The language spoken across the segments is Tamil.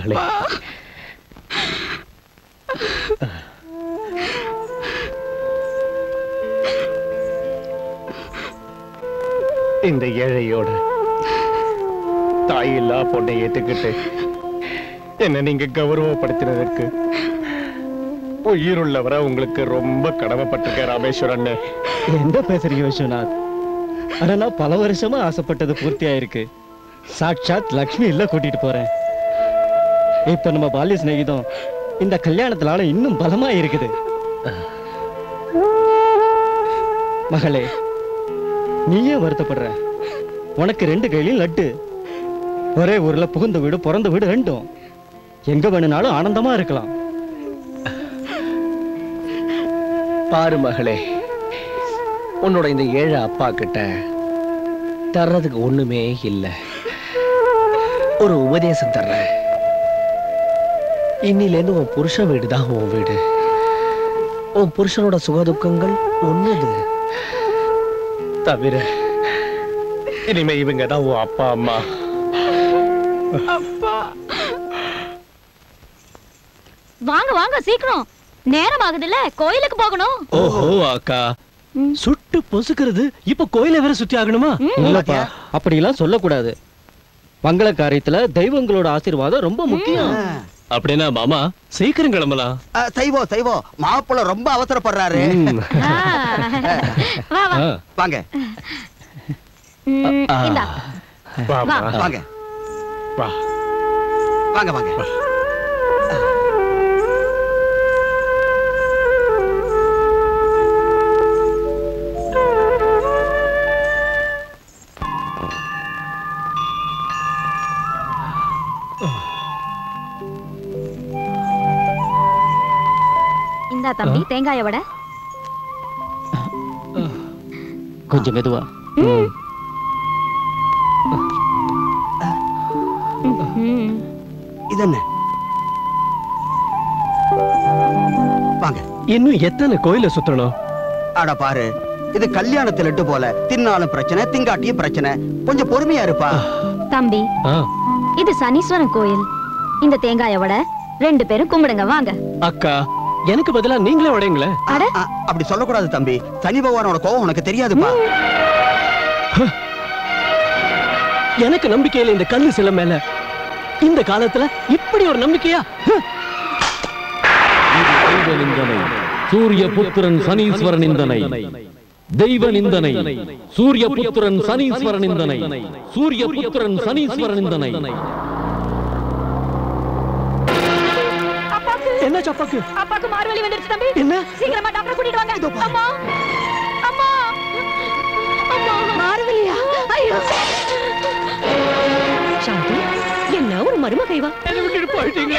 மகளே. இந்த ஏழையோட தாயில்லா பொண்ணை ஏத்துக்கிட்டு என்ன நீங்க கௌரவப்படுத்தினதற்கு உயிருள்ளவரை உங்களுக்கு ரொம்ப கடமைப்பட்டிருக்க ராமேஸ்வரன். என்ன பேசுறீங்க விஸ்வநாத்? ஆனா பல வருஷமா ஆசைப்பட்டது பூர்த்தி ஆயிருக்கு. சாட்சாத் லக்ஷ்மி இல்ல கூட்டிட்டு போறேன். இப்ப நம்ம பால்ய சிநேகிதம் இந்த கல்யாணத்தினால இன்னும் பலமா இருக்குது. மகளே, நீயே வருத்தப்படுற. உனக்கு 2 கையிலும் லட்டு. ஒரே ஊர்ல புகுந்த வீடு பிறந்த வீடு ரெண்டும். எங்க வேணும்னாலும் ஆனந்தமா இருக்கலாம். பாரு மகளே, உன்னோட இந்த ஏழை அப்பா கிட்ட தர்றதுக்கு ஒண்ணுமே இல்லை. ஒரு உபதேசம் தர்றேன். இன்னிலேருந்து உன் புருஷன் வீடுதான் உன் வீடு. உன் புருஷனோட சுகதுக்கங்கள் ஒண்ணுது. தவிர இனிமே இவங்க தான் உன் அப்பா அம்மா. அப்பா வாங்க வாங்க, சீக்கிரம் நேரம் ஆகுதுல்ல, கோயிலுக்கு போகணும். ஓஹோ அக்கா, சுட்டு பொசுக்கிறது இப்ப கோயிலை வேற சுத்தி ஆகணுமா? இல்லப்பா, அப்படி எல்லாம் சொல்லக்கூடாது. மங்கள காரியத்துல தெய்வங்களோட ஆசீர்வாதம் ரொம்ப முக்கியம். அப்படின்னா மாமா சீக்கிரம் கிளம்பலாம். செய்வோம் செய்வோம். மாப்பிள்ள ரொம்ப அவசரப்படுறாரு. வாங்க வாங்க வாங்க வாங்க. இந்தா தம்பி தேங்காய வடை. கொஞ்சம் மெதுவா. இதென்ன? வாங்க. இன்னும் எத்தனை கோயில சுத்தணும்? அட பாரு, இது கல்யாணத்துல இட்டு போல. தின்னாலும் பிரச்சனை, திங்காட்டியும் பிரச்சனை. கொஞ்சம் பொறுமையா இருப்பா. தம்பி, இது சனீஸ்வரன் கோயில். இந்த தேங்காய வடை 2 பேரும் கும்பிடுங்க. வாங்க. அக்கா, எனக்கு பதிலா நீங்களே உடையுங்களே. அப்படி சொல்லக்கூடாது தம்பி. சனி பகவானோட கோபம் உனக்கு தெரியாதுப்பா. எனக்கு நம்பிக்கை இல்லை இந்த கல்லு சில மேல. இந்த காலத்துல இப்படி ஒரு நம்பிக்கையா? தெய்வ நிந்தனை, சூரிய புத்திரன் சனீஸ்வர நிந்தனை. தெய்வ நிந்தனை, சூரிய புத்திரன் சனீஸ்வர நிந்தனை. சூரிய புத்திரன் சனீஸ்வர நிந்தனை. என்ன சப்பாக்கு? அப்பாக்கு மார்வலி வந்துருச்சு தம்பி. என்ன? சீக்கிரமா டாக்டர் கூட்டிட்டு வாங்க. அம்மா அம்மா அம்மா, மார்வலியா? ஐயோ சாந்தி, என்ன ஒரு மருமகை வா. என்ன விட்டுட்டு போயிட்டீங்க?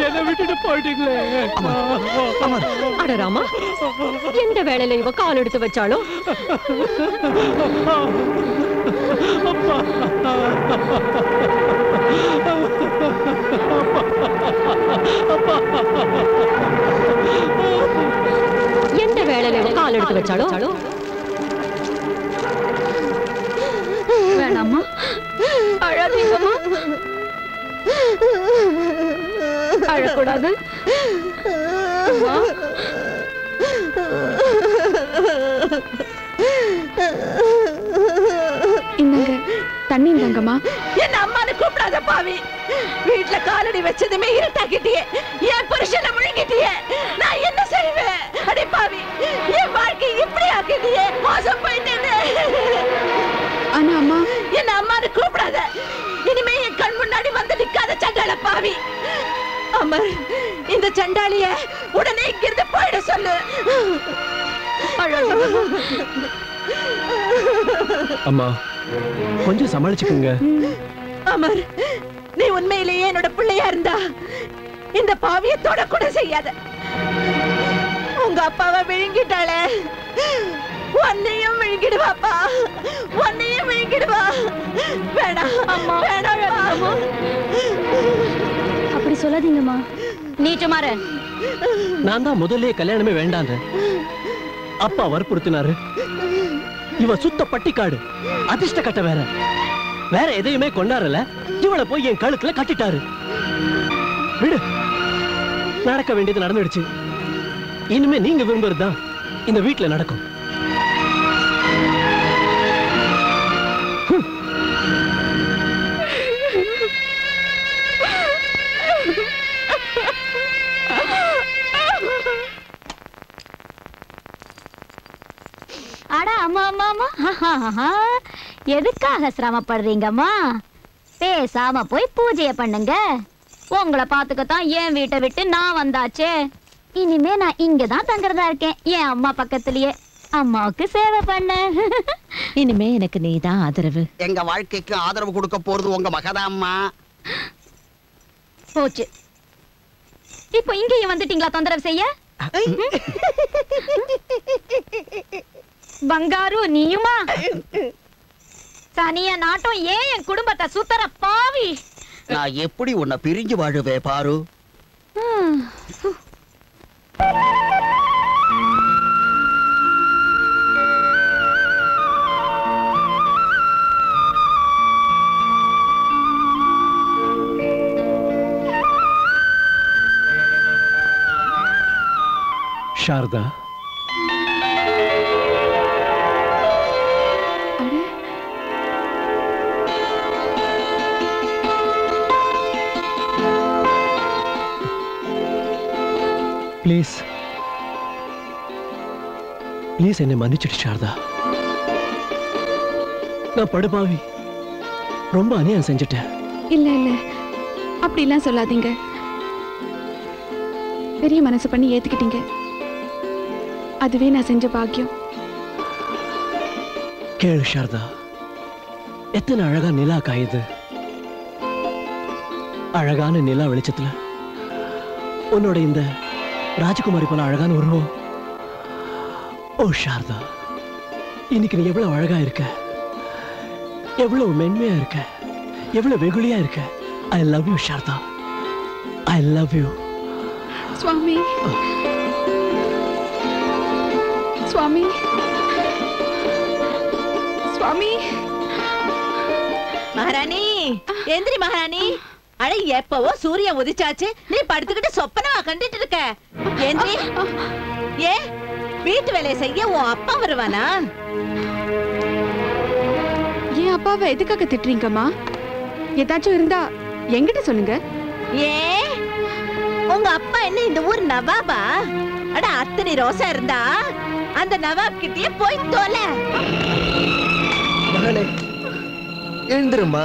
என்ன விட்டுட்டு போயிட்டீங்களே? அட ராமா, எந்த வேளையில இவ கால் எடுத்து வச்சாலோ? எந்த வேளையில இவ கால் எடுத்து வச்சாலோ? வேணாம்மா, அழாதீங்கம்மா. அழக்கூடாது. இந்தங்க தண்ணி இந்தாங்கம்மா. என்ன அம்மானு கூப்பிடாத பாவி. வீட்டுல காலடி வச்சதுமே இருட்டாக்கிட்டியே. என் புருஷனை முழுங்கிட்டியே. நான் என்ன செய்வேன்? அடி பாவி, என் வாழ்க்கை இப்படி ஆக்கிட்டியே. மோசம் போயிட்டேன்னு. ஆனா அம்மா, என்ன அம்மானு கூப்பிடாத. இனிமே என் கண் முன்னாடி வந்து நிக்காத சண்டாள பாவி. அமர், இந்த சண்டாளிய உடனே இங்கிருந்து போயிட சொல்லு. அம்மா, கொஞ்சம் சமாளிச்சுக்குங்க. அமர், நீ உண்மையிலேயே என்னோட பிள்ளையா இருந்தா இந்த பாவியத்தோட கூட செய்யாத. உங்க அப்பாவை விழுங்கிட்டாளே, உன்னையும் விழுங்கிடுவாப்பா. உன்னையும் விழுங்கிடுவா. வேணாம் அம்மா, வேணாம். அப்படி சொல்லாதீங்கம்மா. நீ சுமாரு. நான் தான் முதல்ல கல்யாணமே வேண்டாங்க. அப்பா வற்புறுத்தினாரு. இவ சுத்த பட்டிக்காடு, அதிர்ஷ்ட கட்ட வேற எதையுமே கொண்டாடல. இவளை போய் என் கழுத்துல கட்டிட்டாரு. விடு, நடக்க வேண்டியது நடந்துடுச்சு. இனிமே நீங்க விரும்புறதுதான் இந்த வீட்டுல நடக்கும். அட அம்மா அம்மா அம்மா, எதுக்காக சிரமப்படுறீங்கம்மா? பேசாம போய் பூஜைய பண்ணுங்க. உங்களை பாத்துக்கத்தான் என் வீட்டை விட்டு நான் வந்தாச்சே. இனிமே நான் இங்கதான் தங்குறதா இருக்கேன், என் அம்மா பக்கத்திலேயே. அம்மாவுக்கு சேவை பண்ண. இனிமே எனக்கு நீதான் ஆதரவு. எங்க வாழ்க்கைக்கு ஆதரவு கொடுக்க போறது உங்க மகதாம்மா. போச்சு. இப்போ இங்கேயும் வந்துட்டீங்களா தொந்தரவு செய்ய? பங்காரு நீயுமா? சனிய நாட்டம் ஏன் என் குடும்பத்தை சுத்தர பாவி. நான் எப்படி உன்னை பிரிஞ்சு வாழுவே பாரு. சாரதா, ப்ளீஸ் என்னை மன்னிச்சிடு சாரதா. நான் படுபாவி, ரொம்ப அநியாயம் செஞ்சுட்டேன். இல்ல இல்ல, அப்படிலாம் சொல்லாதீங்க. பெரிய மனசு பண்ணி ஏத்துக்கிட்டீங்க. அதுவே நான் செஞ்ச பாக்கியம். கேளு சாரதா, எத்தனை அழகா நிலா காயுது. அழகான நிலா வெளிச்சத்துல உன்னோட இந்த ராஜகுமாரி போல அழகான உருவம். ஓ சாரதா, இன்னைக்கு நீ எவ்வளவு அழகா இருக்க, எவ்வளவு மென்மையா இருக்க, எவ்வளவு வெகுளியா இருக்க. I love you Sharada, I love you. சுவாமி சுவாமி சுவாமி. மகாராணி எந்திரி மகாராணி. அட எப்பவோ சூரியன் உதிச்சாச்சு, நீ படுத்துக்கிட்டு சொப்பனவா கண்டுட்டு இருக்க? எந்திரி. ஏ, வீட்டு வேலையை செய்ய உன் அப்பா வருவானா? என் அப்பாவை எதுக்காக திட்டுறீங்கம்மா? ஏதாச்சும் இருந்தா என்கிட்ட சொல்லுங்க. ஏ, உங்க அப்பா என்ன இந்த ஊர் நவாபா? அட அத்தனை ரோசா இருந்தா அந்த நவாப் கிட்டயே போய் தோலை. மகளே எழுந்துருமா,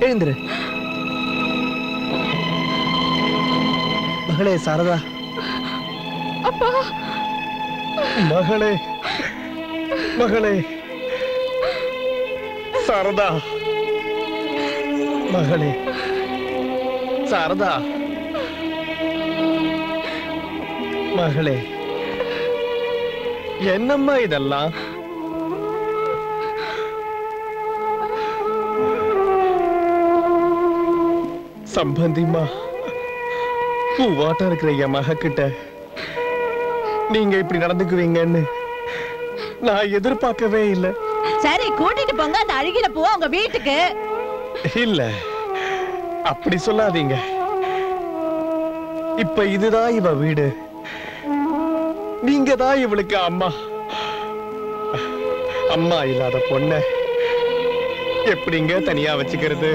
எழுந்துரு. மகளே சாரதா. அப்பா. மகளே மகளே சாரதா. மகளே சாரதா. மகளே, என்னம்மா இதெல்லாம்? சம்பந்திமா, பூவாட்டம் இருக்கிற என் மக கிட்ட நீங்க இப்படி நடந்துக்குவீங்கன்னு நான் எதிர்பார்க்கவே இல்லை. சரி, கூட்டிட்டு போங்க அந்த அழுகின பூவா உங்க வீட்டுக்கு. இல்ல, அப்படி சொல்லாதீங்க. இப்ப இதுதான் இவ வீடு, நீங்க தான் இவளுக்கு அம்மா. அம்மா இல்லாத பொண்ண எப்படிங்க தனியா வச்சுக்கிறது?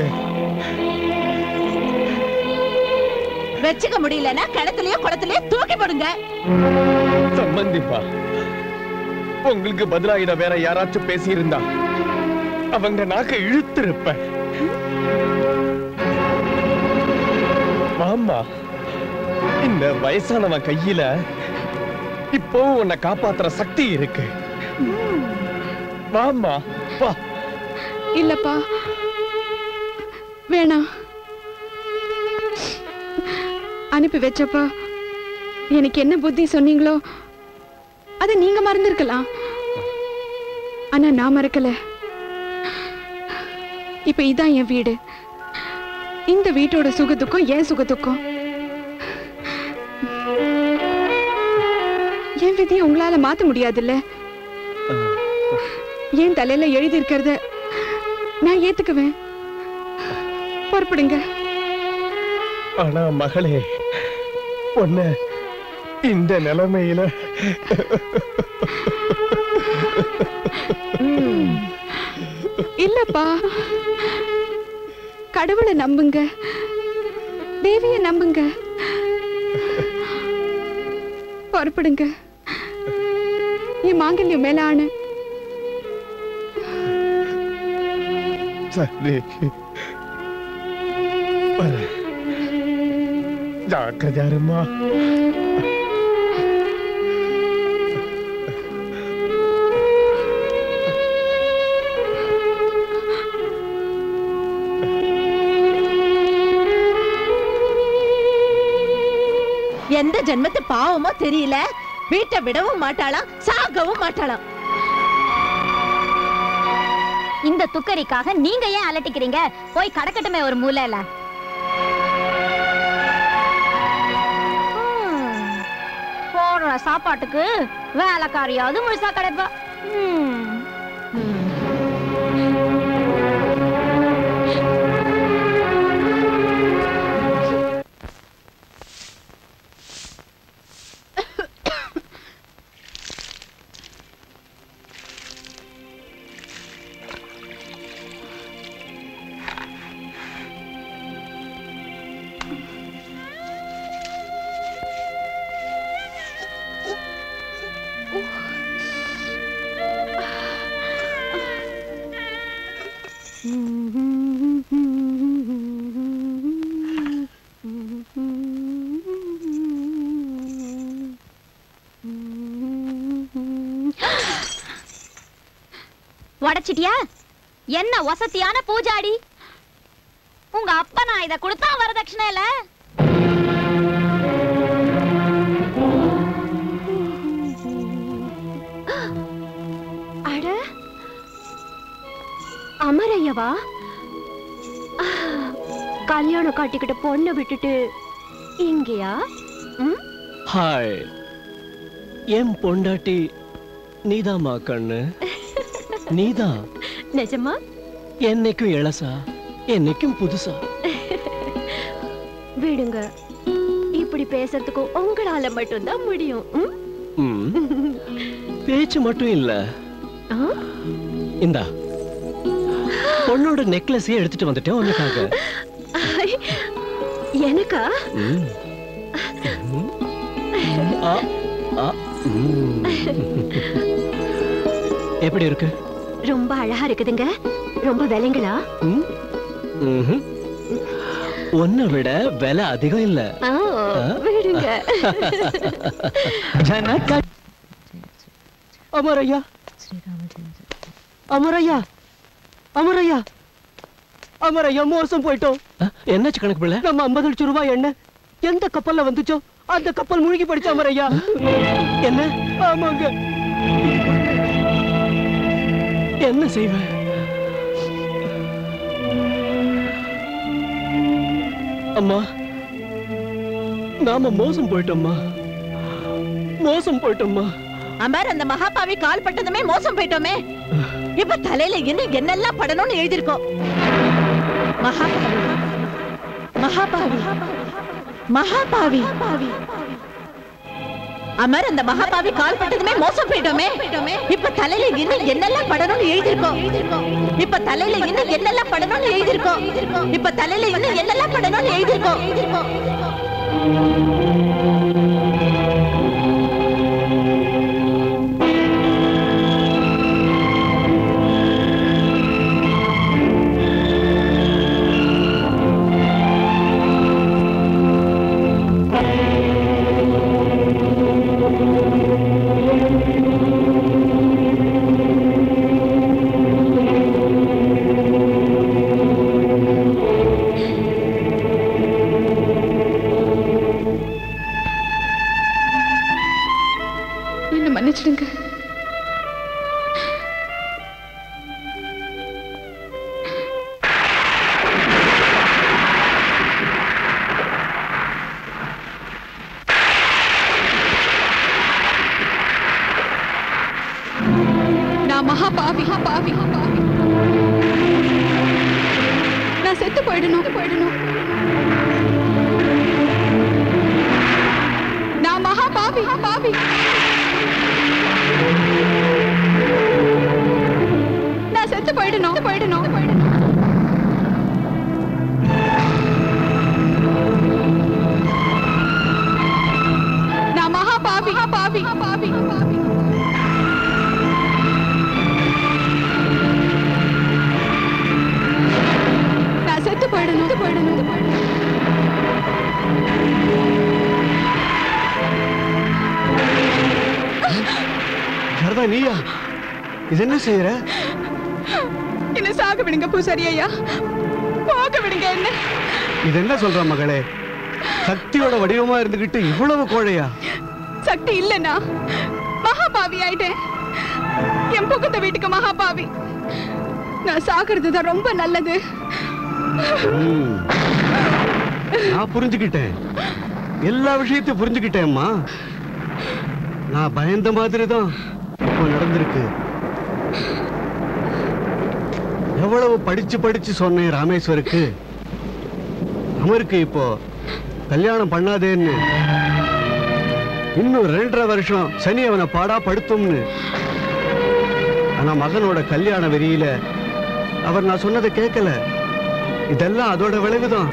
வச்சுக்க முடியலன்னா கிணத்துலயோ குளத்துலயோ தூக்கி போடுங்க. சம்பந்திப்பா, உங்களுக்கு பதிலாயிட வேற யாராச்சும் பேசி இருந்தா அவங்க நாக்க இழுத்திருப்ப. மாமா, இந்த வயசானவன் கையில இப்போ உன்னை காப்பாத்துற சக்தி இருக்கு. வாமா வா. இல்லப்பா, வேணாம். அனுப்பி வச்சப்பா எனக்கு என்ன புத்தி சொன்னீங்களோ அதை நீங்க மறந்திருக்கலாம். ஆனா நான் மறக்கல. இப்ப இதான் என் வீடு. இந்த வீட்டோட சுகத்துக்கும் என் சுகத்துக்கும் என் விதியை உங்களால மாத்த முடியாதுல்ல. என் தலையில எழுதி இருக்கிறத நான் ஏத்துக்குவேன். பொறுப்படுங்க. ஆனா மகளே, பொண்ண இந்த நிலைமையில இல்லப்பா, கடவுளை நம்புங்க, தேவிய நம்புங்க. பொறுப்படுங்க. என் மாங்கல்யம் மேல ஆணு. சரி, ஜாக்கிரதையா இருமா. எந்த ஜென்மத்து பாவமோ தெரியல, வீட்டை விடவும் மாட்டாளாம், சாகவும் மாட்டாளாம். இந்த துக்கரிக்காக நீங்க ஏன் அலட்டிக்கிறீங்க? போய் கடக்கட்டுமே ஒரு மூலையில. போடுற சாப்பாட்டுக்கு வேலைக்காரியாவது முழுசா கிடைப்பா. உடைச்சிட்டியா? என்ன வசதியான பூஜாடி! உங்க அப்பா நான் இத கொடுத்தா வரதட்சணை இல்ல. அட, அமரையவா கல்யாணம் காட்டிக்கிட்ட பொண்ணை விட்டுட்டு இங்கயா? ஹாய், என் பொண்டாட்டி நீதாமா கண்ணு, நீதான். நிஜமா? என்னைக்கும் இளசா, என்னைக்கும் புதுசா. விடுங்க, இப்படி பேசுறதுக்கு உங்களால மட்டும்தான் முடியும். பேச்சு மட்டும் இல்ல, இந்தா பொண்ணோட நெக்லஸே எடுத்துட்டு வந்துட்டேன் உனக்காக. எனக்கா? எப்படி இருக்கு? ரொம்ப அழகா இருக்குதுங்க. ரொம்ப விலைங்களா? உன்னை விட விலை அதிகம் இல்ல. விடுங்க. அமரையா, அமரையா, அமரையா, அமரையா, மோசம் போயிட்டோம். என்னாச்சு கணக்கு பிள்ளை? நம்ம 50 லட்சம் ரூபாய் எண்ணெய் எந்த கப்பல்ல வந்துச்சோ அந்த கப்பல் முழுகி போயிடுச்சு அமரையா. என்ன? ஆமாங்க. என்ன செய்வேன்? அம்மா, நாம மோசம் போயிட்டோம்மா, மோசம் போயிட்டோம்மா. அமர், அந்த மகாபாவி கால் பட்டதுமே மோசம் போயிட்டோமே. இப்ப தலையில இன்னும் என்னெல்லாம் படணும்னு எழுதிருக்கோம். மகாபாவி, மகாபாவி, மகாபாவி. அமர், அந்த மகாபாவி கால் பட்டதுமே மோசம் போயிட்டோமே. இப்ப தலையில இன்னும் என்னெல்லாம் படணும்னு எழுதிருக்கோம். இப்ப தலையில இன்னும் என்னெல்லாம் படணும்னு எழுதிருக்கோம். இப்ப தலையில இன்னும் என்னெல்லாம் படணும்னு எழுதிருக்கோம். மன்னிச்சிடுங்க. மகா பாவி பாவி பாவி. நான் செத்து போயிடணும். நான் மகா பாவி பாவி. நான் செத்து போயிடணும். நான் மகா பாவி பாவி பாவி. நான் செத்து போயிடணும். சாரதா, நீயா? இது என்ன செய்யற? என்ன சாக விடுங்க பூசாரி ஐயா, போக விடுங்க என்ன. இது என்ன சொல்ற மகளே? சக்தியோட வடிவமா இருந்துகிட்டு இவ்வளவு கோழையா? சக்தி இல்லைன்னா மகாபாவி ஆயிட்டேன். என் புகுந்த வீட்டுக்கு மகாபாவி. நான் சாகிறதுதான் ரொம்ப நல்லது. நான் புரிஞ்சுக்கிட்டேன், எல்லா விஷயத்தையும் புரிஞ்சுக்கிட்டேன்மா. நான் பயந்த மாதிரி தான் இப்போ நடந்திருக்கு. எவ்வளவு படிச்சு சொன்னேன் ராமேஸ்வருக்கு, அமருக்கு இப்போ கல்யாணம் பண்ணாதேன்னு. இன்னும் 2.5 வருஷம் சனி அவனை பாடா படுத்தும்னு. ஆனா மகனோட கல்யாண வெறியில அவர் நான் சொன்னதை கேட்கல. இதெல்லாம் அதோட விளைவுதான்.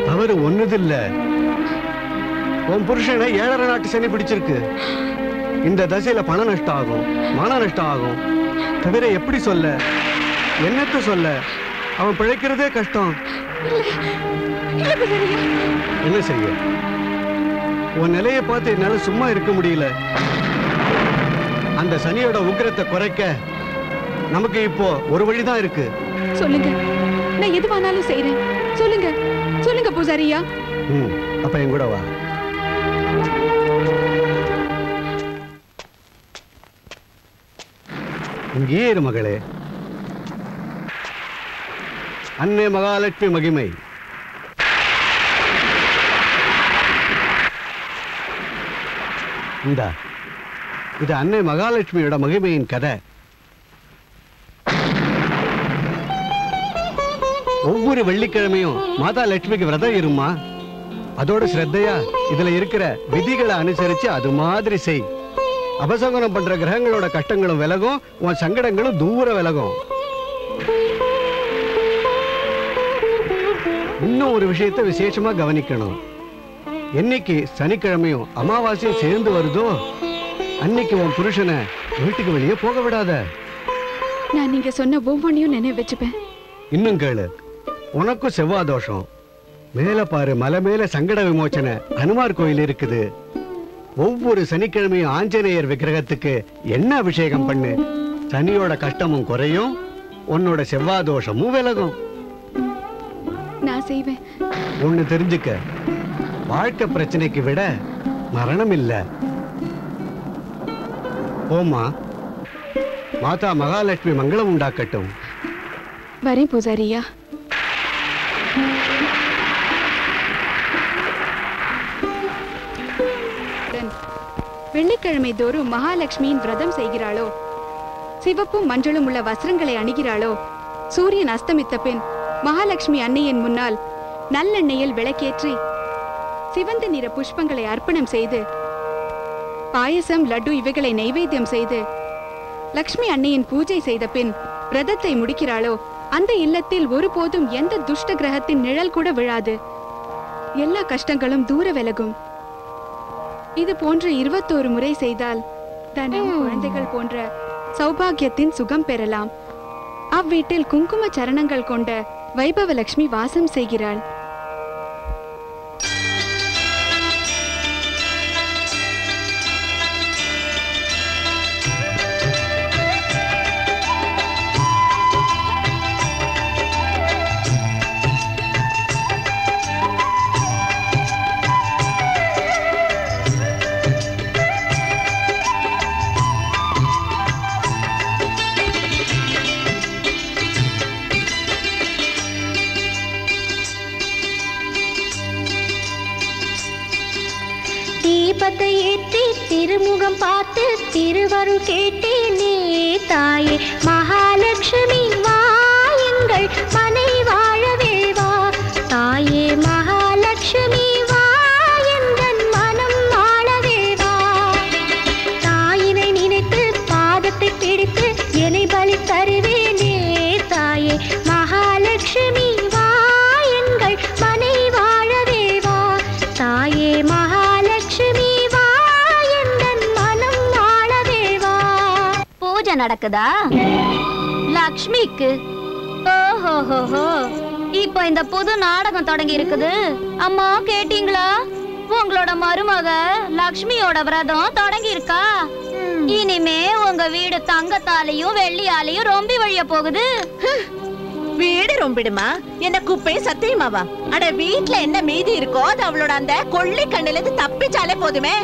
தவறு ஒண்ணுதில்ல. உன் புருஷனை 7.5 நாட்டு சனி பிடிச்சிருக்கு. இந்த தசையில பண நஷ்டம் ஆகும், மான நஷ்டம் ஆகும். தவிர எப்படி சொல்ல, என்னத்த சொல்ல? அவன் பிழைக்கிறதே கஷ்டம். என்ன செய்ய? உன் நிலையை பார்த்து என்னால சும்மா இருக்க முடியல. அந்த சனியோட உக்கிரத்தை குறைக்க நமக்கு இப்போ ஒரு வழிதான் இருக்கு. சொல்லுங்க, நான் எதுவானாலும் செய்றேன். சொல்லுங்க பூசாரியா. அப்ப என் கூட வா. இங்கே இரு மகளே. அன்னை மகாலட்சுமி மகிமை. இது அன்னை மகாலட்சுமியோட மகிமையின் கதை. ஒவ்வொரு வெள்ளிக்கிழமையும் மாதா லட்சுமிக்கு விரதம் இருமா. அதோட ஸ்ரத்தையா இதுல இருக்கிற விதிகளை அனுசரிச்சு அது மாதிரி செய். அபசகுனம் பண்ற கிரகங்களோட கஷ்டங்களும் விலகும், உன் சங்கடங்களும் தூர விலகும். இன்னும் ஒரு விஷயத்தை விசேஷமா கவனிக்கணும். என்னைக்கு சனிக்கிழமையும் அமாவாசையும் சேர்ந்து வருதோ அன்னைக்கு உன் புருஷனை வீட்டுக்கு வெளியே போக விடாத. நான் நீங்க சொன்ன ஒவ்வொன்றையும் நினைவு வச்சுப்பேன். இன்னும் கேளு, உனக்கும் செவ்வாய் தோஷம். மேல பாரு, மலை மேல சங்கட விமோச்சனை ஹனுமார் கோயில் இருக்குது. ஒவ்வொரு சனிக்கிழமையும் ஆஞ்சநேயர் விக்கிரகத்துக்கு எண்ணெய் அபிஷேகம் பண்ணு. சனியோட கஷ்டமும் குறையும், உன்னோட செவ்வாய் தோஷமும் விலகும். நான் செய்வேன். ஒண்ணு தெரிஞ்சுக்க, வாழ்க்கை பிரச்சனைக்கு விட மரணம் இல்ல. போமா, மாதா மகாலட்சுமி மங்களம் உண்டாக்கட்டும். வரேன் பூசாரியா. வெள்ளிக்கிழமை தோறும் மகாலட்சுமியின் விரதம் செய்கிறாளோ, சிவப்பும் மஞ்சளும் உள்ள வஸ்திரங்களை அணிகிறாளோ, சூரியன் அஸ்தமித்த பின் மகாலட்சுமி அன்னையின் முன்னால் நல்லெண்ணெயில் விளக்கேற்றி சிவந்த நிற புஷ்பங்களை அர்ப்பணம் செய்து பாயசம், லட்டு இவைகளை நைவேத்தியம் செய்து லக்ஷ்மி அன்னையின் பூஜை செய்த பின் விரதத்தை முடிக்கிறாளோ, அந்த இல்லத்தில் ஒருபோதும் எந்த துஷ்ட கிரகத்தின் நிழல் கூட விழாது. எல்லா கஷ்டங்களும் தூர விலகும். இது போன்ற 21 முறை செய்தால் தனம், குழந்தைகள் போன்ற சௌபாகியத்தின் சுகம் பெறலாம். அவ்வீட்டில் குங்கும சரணங்கள் கொண்ட வைபவலட்சுமி வாசம் செய்கிறாள். திருமுகம் பார்த்து திருவருள் கேட்டேனே தாயே மகாலட்சுமி வா எங்கள் மனை வாழவே வா தாயே மகாலட்சுமி வா எந்தன் மனம் வாழவே வா தாயினை நினைத்து பாதத்தை பிடித்து என்னை பலி தருவேனே தாயே மகாலட்சுமி வா எங்கள் மனை வாழவே வா தாயே மகாலட்சுமி வா எந்தன் மனம் வாழவே வா. பூஜை நடக்குதா லக்ஷ்மிக்கு? ஓஹோஹோ, இப்போ இந்த புது நாடகம் தொடங்கி இருக்குது. அம்மா கேட்டீங்களா? உங்களோட மருமக லக்ஷ்மியோட விரதம் தொடங்கி இருக்கா. இனிமே உங்க வீடு தங்கத்தாலையும் வெள்ளியாலையும் ரொம்பி வழிய போகுது. வீடு ரொம்பிடுமா? என்ன குப்பை சத்தியமாவா? அட வீட்டுல என்ன மீதி இருக்கோ அது அவளோட அந்த கொள்ளி கண்ணுல இருந்து தப்பிச்சாலே போதுமே.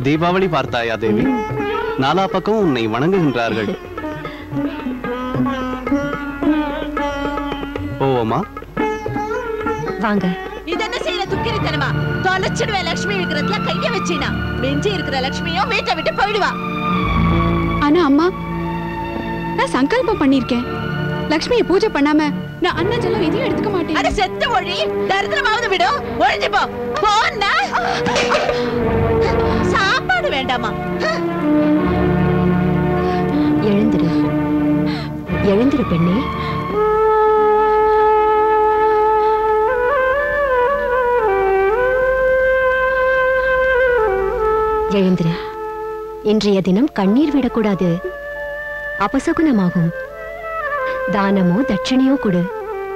தீபாவளி பார்த்தாயா தேவி? நாலா பக்கம் உன்னை வணங்குகின்றார்கள். போவோமா? வாங்க. இது என்ன செய்யற துக்கிரித்தனமா? தொலைச்சிடுவே லட்சுமி விக்கிரத்துல கைய வச்சினா மிஞ்சி இருக்கிற லட்சுமியும் வீட்டை விட்டு போயிடுவா. ஆனா அம்மா, நான் சங்கல்பம் பண்ணிருக்கேன். லக்ஷ்மியை பூஜை பண்ணாம நான் அன்னஜலம் எதையும் எடுத்துக்க மாட்டேன். அட செத்து ஒழி, தரித்திரமாவது விடும். ஒழிஞ்சு போ. போன்னா சாப்பாடு வேண்டாமா? எழுந்திரு, எழுந்திரு பெண்ணே. எழுந்திரு. இன்றைய தினம் கண்ணீர் விடக்கூடாது, அபசகுனமாகும். தானமோ தட்சணையோ கொடு.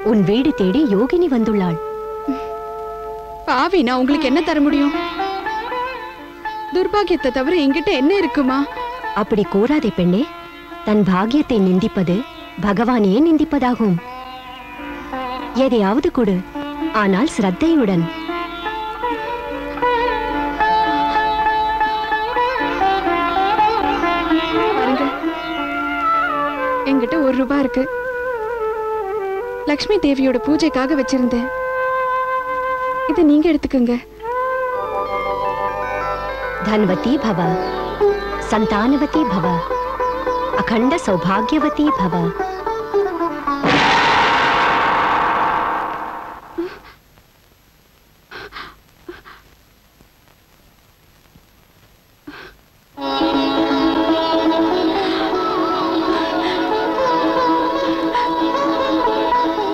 உன் வீடு தேடி யோகினி வந்துள்ளாள். பாவி, நான் உங்களுக்கு என்ன தர முடியும்? துர்பாகியத்தை தவிர என்கிட்ட என்ன இருக்குமா? அப்படி கூறாதே பெண்ணே. தன் பாகியத்தை நிந்திப்பது பகவானையே நிந்திப்பதாகும். எதையாவது கொடு, ஆனால் சிரத்தையுடன். என்கிட்ட 1 ரூபாய் இருக்கு. லக்ஷ்மி தேவியோட பூஜைக்காக வச்சிருந்தேன். இதை நீங்க எடுத்துக்கங்க. धनवती भव, संतानवती भव, अखंड सौभाग्यवती भव.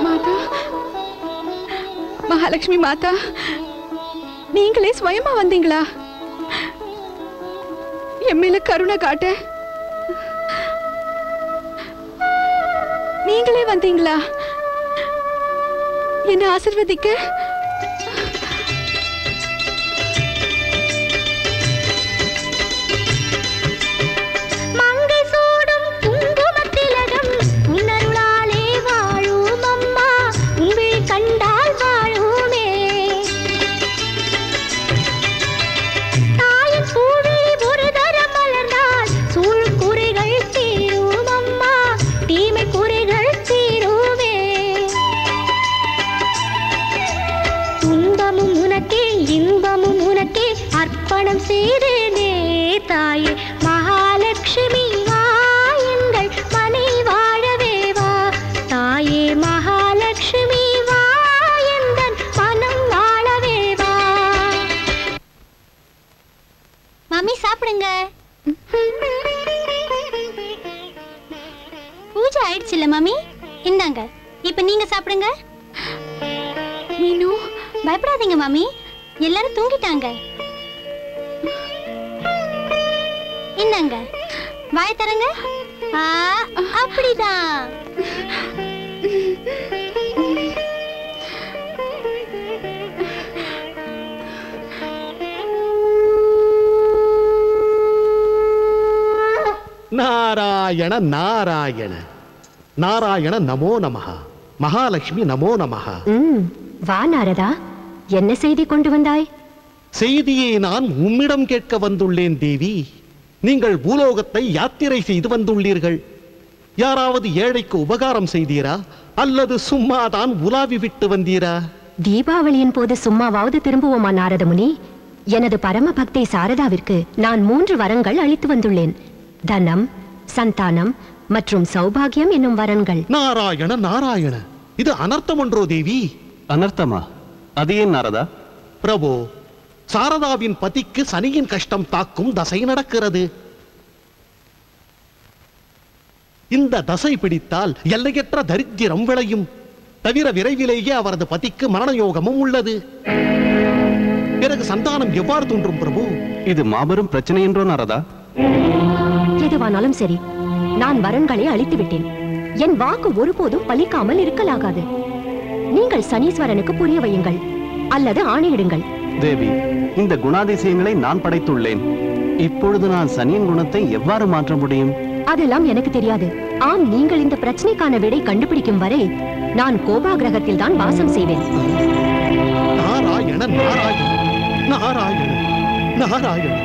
மாதா, மகாலட்சுமி மாதா, நீங்களே ஸ்வயமா வந்தீங்களா? என் மேல கருணை காட்ட நீங்களே வந்தீங்களா? என்ன ஆசீர்வதிக்க? மங்கை சூடும் குங்குமத்திலகம் உன்னருளாலே வாழும் அம்மா, உங்கள் கண்டால் வாழுமே. தாயின் பூவிழி ஒரு தரம் மலர்ந்தால் சூழ் குறைகள் தீரும் அம்மா, தீமை குறைகள் தீருமே. துன்பமும் உனக்கே இன்பமும் உனக்கே அர்ப்பணம் செய்தேனே தாயே மகாலட்சுமி வா எங்கள் மனை வாழவே வா. தாயே மகாலட்சுமி வா எந்தன் மனம் வாழவே வா. மாமி சாப்பிடுங்க. பூஜை ஆயிடுச்சுல்ல மாமி? இந்தாங்க, இப்ப நீங்க சாப்பிடுங்க. மீனு, பயப்படாதீங்க மாமி, எல்லாரும் தூங்கிட்டாங்க. இந்தாங்க, வாய தரங்க. அப்படிதான். நாராயண நாராயண நாராயண நமோ நமஹ. மகாலட்சுமி நமோ நமஹ. வா நாரதா, என்ன செய்தி கொண்டு வந்தாய்? செய்தியை நான் உம்மிடம் கேட்க வந்துள்ளேன் தேவி. நீங்கள் பூலோகத்தை யாத்திரை செய்து வந்துள்ளீர்கள். யாராவது ஏழைக்கு உபகாரம் செய்தீரா அல்லது சும்மாதான் உலாவி விட்டு வந்தீரா? தீபாவளியின் போது சும்மாவாவது திரும்புவோமா நாரதமுனி? எனது பரம பக்தை சாரதாவிற்கு நான் 3 வரங்கள் அளித்து வந்துள்ளேன். தனம், சந்தானம் மற்றும் சௌபாகியம் என்னும் வரன்கள். நாராயண நாராயண, இது அனர்த்தம் ஒன்றோ தேவி? அனர்த்தமா? அது ஏன் நாரதா? பிரபு, சாரதாவின் பதிக்கு சனியின் கஷ்டம் தாக்கும் தசை நடக்கிறது. இந்த தசை பிடித்தால் எல்லையற்ற தரித்திரம் விளையும். தவிர விரைவிலேயே அவரது பதிக்கு மரண யோகமும் உள்ளது. பிறகு சந்தானம் எவ்வாறு தோன்றும் பிரபு? இது மாபெரும் பிரச்சனை என்றோ நாரதா? எதுவானாலும் சரி, நான் வரன்களை அளித்து விட்டேன். என் வாக்கு ஒருபோதும் பலிக்காமல் இருக்கலாகாது. நீங்கள் சனீஸ்வரனுக்கு புரிய வையுங்கள் அல்லது ஆணையிடுங்கள். தேவி, இந்த குணாதிசயங்களை நான் படைத்துள்ளேன். இப்பொழுது நான் சனியின் குணத்தை எவ்வாறு மாற்ற முடியும்? அதெல்லாம் எனக்கு தெரியாது. ஆம், நீங்கள் இந்த பிரச்சனைக்கான விடை கண்டுபிடிக்கும் வரை நான் கோபாகிரகத்தில் தான் வாசம் செய்வேன். நாராயண நாராயண நாராயண நாராயண.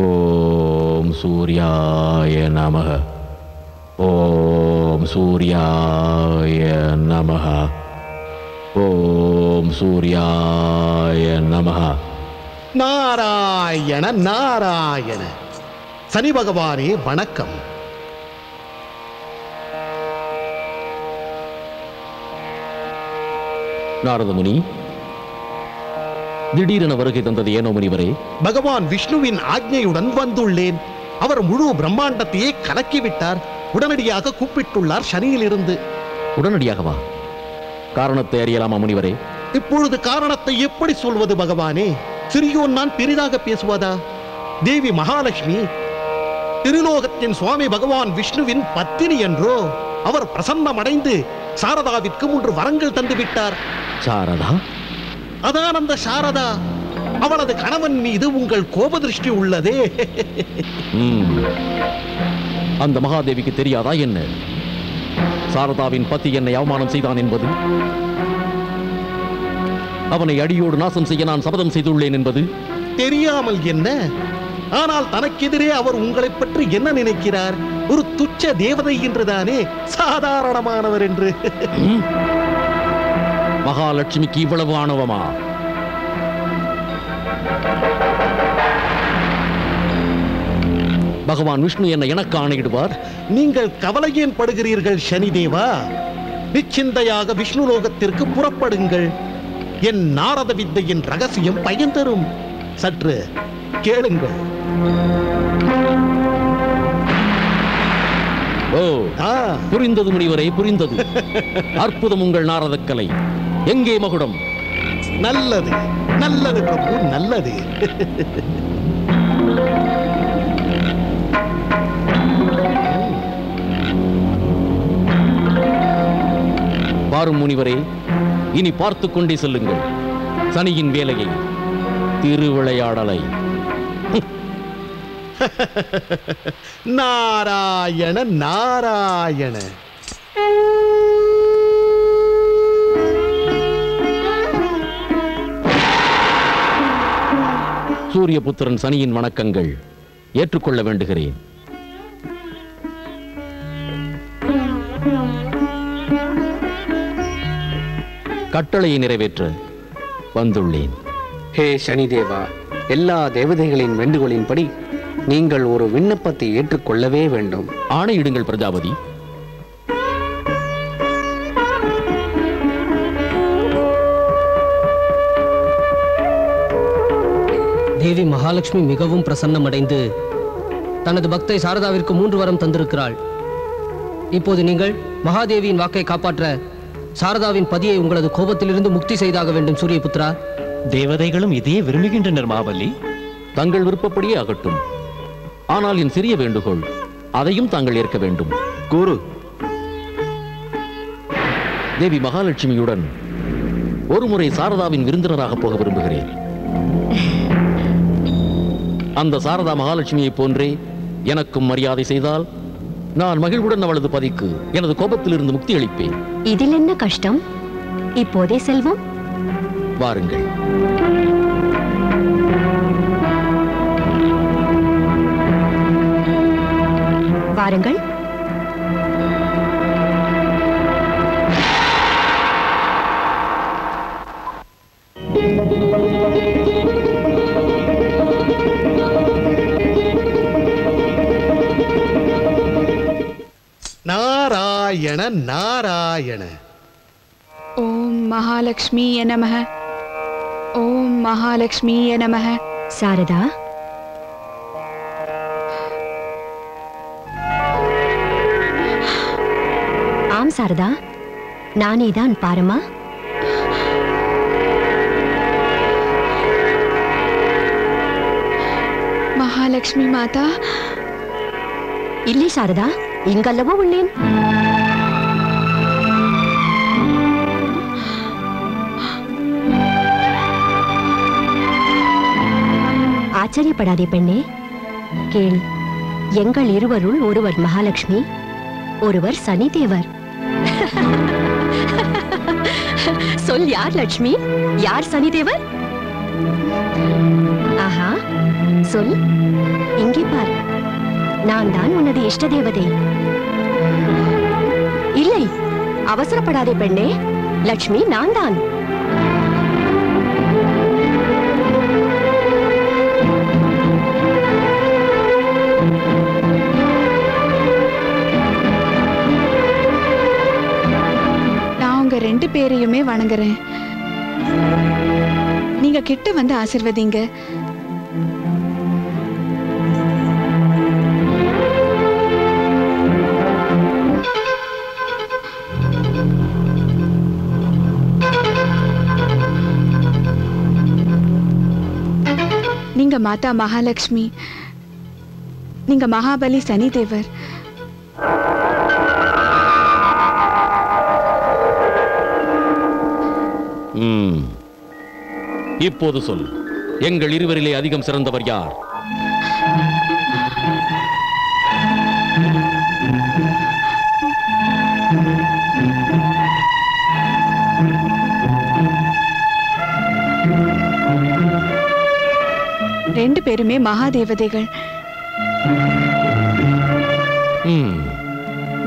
ஓம் சூர்யாய நமஹ. ஓம் சூர்யாய நமஹ. ஓம் சூர்யாய நமஹ. நாராயண நாராயண. சனி பகவானே வணக்கம். நாரதமுனி, திடீரென வருகை தந்தது ஏனோ முனிவரே? பகவான் விஷ்ணுவின் ஆக்ஞையுடன் வந்துள்ளேன். அவர் முழு பிரம்மாண்டத்தையே கலக்கிவிட்டார். உடனடியாக கூப்பிட்டுள்ளார் சனியிலிருந்து. உடனடியாகவா? காரணத்தை அறியலாமா முனிவரே? இப்பொழுது காரணத்தை எப்படி சொல்வது பகவானே? சிறியோன் நான் பெரிதாக பேசுவதா? தேவி மகாலட்சுமி திருலோகத்தின் சுவாமி பகவான் விஷ்ணுவின் பத்தினி என்றோ? அவர் பிரசன்னமடைந்து சாரதாவிற்கு 3 வரங்கள் தந்து விட்டார். சாரதா? அதான் அந்த சாரதா. அவளது கணவன் மீது உங்கள் கோப திருஷ்டி உள்ளதே. அந்த மகாதேவிக்கு தெரியாதா என்ன சாரதாவின் பத்தி என்னை அவமானம் செய்தான் என்பது? அவனை அடியோடு நாசம் செய்ய நான் சபதம் செய்துள்ளேன் என்பது? தெரியாமல் என்ன? ஆனால் தனக்கெதிரே அவர் உங்களை பற்றி என்ன நினைக்கிறார்? ஒரு துச்ச தேவதை என்றுதானே, சாதாரணமானவர் என்று. மகாலட்சுமிக்கு இவ்வளவு ஆணவமா? பகவான் விஷ்ணு என்னை எனக்கு ஆணையிடுவார். நீங்கள் கவலையேன் படுகிறீர்கள் சனிதேவா? நிச்சிந்தையாக விஷ்ணு லோகத்திற்கு புறப்படுங்கள். என் நாரத வித்தையின் ரகசியம் பயன் தரும். சற்று கேளுங்கள். ஓ, புரிந்தது முனிவரே, புரிந்தது. அற்புதம் உங்கள் நாரதக்கலை. எங்கே மகுடம்? நல்லது நல்லது பிரபு, நல்லது. பாரும் முனிவரே, இனி பார்த்து கொண்டே செல்லுங்கள் சனியின் வேலையை, திருவிளையாடலை. நாராயண நாராயண. சூரியபுத்திரன் சனியின் வணக்கங்கள் ஏற்றுக்கொள்ள வேண்டுகிறேன். கட்டளையை நிறைவேற்ற வந்துள்ளேன். ஹே சனிதேவா, எல்லா தேவதைகளின் வேண்டுகோளின்படி நீங்கள் ஒரு விண்ணப்பத்தை ஏற்றுக்கொள்ளவே வேண்டும். ஆணையிடுங்கள் பிரஜாபதி. தேவி மகாலட்சுமி மிகவும் பிரசன்னமடைந்து தனது பக்தை சாரதாவிற்கு 3 வரம் தந்திருக்கிறாள். இப்போது நீங்கள் மகாதேவியின் வாக்கை காப்பாற்ற சாரதாவின் பதியை உங்களது கோபத்திலிருந்து முக்தி செய்தாக வேண்டும் சூரியபுத்திரா. தேவதைகளும் இதையே விரும்புகின்றனர் மாவல்லி. தங்கள் விருப்பப்படியே ஆகட்டும். ஆனால் என் சிறிய வேண்டுகோள், அதையும் தாங்கள் ஏற்க வேண்டும். கூறு. தேவி மகாலட்சுமியுடன் ஒருமுறை சாரதாவின் விருந்தினராக போக விரும்புகிறேன். அந்த சாரதா மகாலட்சுமியை போன்றே எனக்கும் மரியாதை செய்தால் நான் மகிழ்வுடன் அவளது பதிக்கு எனது கோபத்திலிருந்து முக்தி அளிப்பேன். இதில் என்ன கஷ்டம்? இப்போதே செல்வோம். வாருங்கள். வாருங்கள். நாராயண நாராயண. ஓம் மகாலட்சுமியே நமः. ஓம் மகாலட்சுமியே நமः. சாரதா, ஆம் சாரதா, நானேதான். பாரமா. மகாலட்சுமி மாதா. இல்லை சாரதா, இங்கல்லவோ உள்ளேன். ஆச்சரியப்படாதே பெண்ணே. கேள், எங்கள் இருவருள் ஒருவர் மகாலட்சுமி, ஒருவர் சனி தேவர். சொல், யார் லட்சுமி, யார் சனி தேவர்? ஆஹா, சொல். இங்கே பார், நான் தான் உனது இஷ்ட தேவதை. இல்லை, அவசரப்படாதே பெண்ணே. லட்சுமி நான் தான். ரெண்டு பேரையுமே வணங்குறேன். நீங்க கிட்ட வந்து ஆசீர்வதிங்க. நீங்க மாதா மகாலட்சுமி, நீங்க மகாபலி சனி தேவர். இப்போது சொல், எங்கள் இருவரிலே அதிகம் சிறந்தவர் யார்? ரெண்டு பேருமே மகாதேவதைகள்.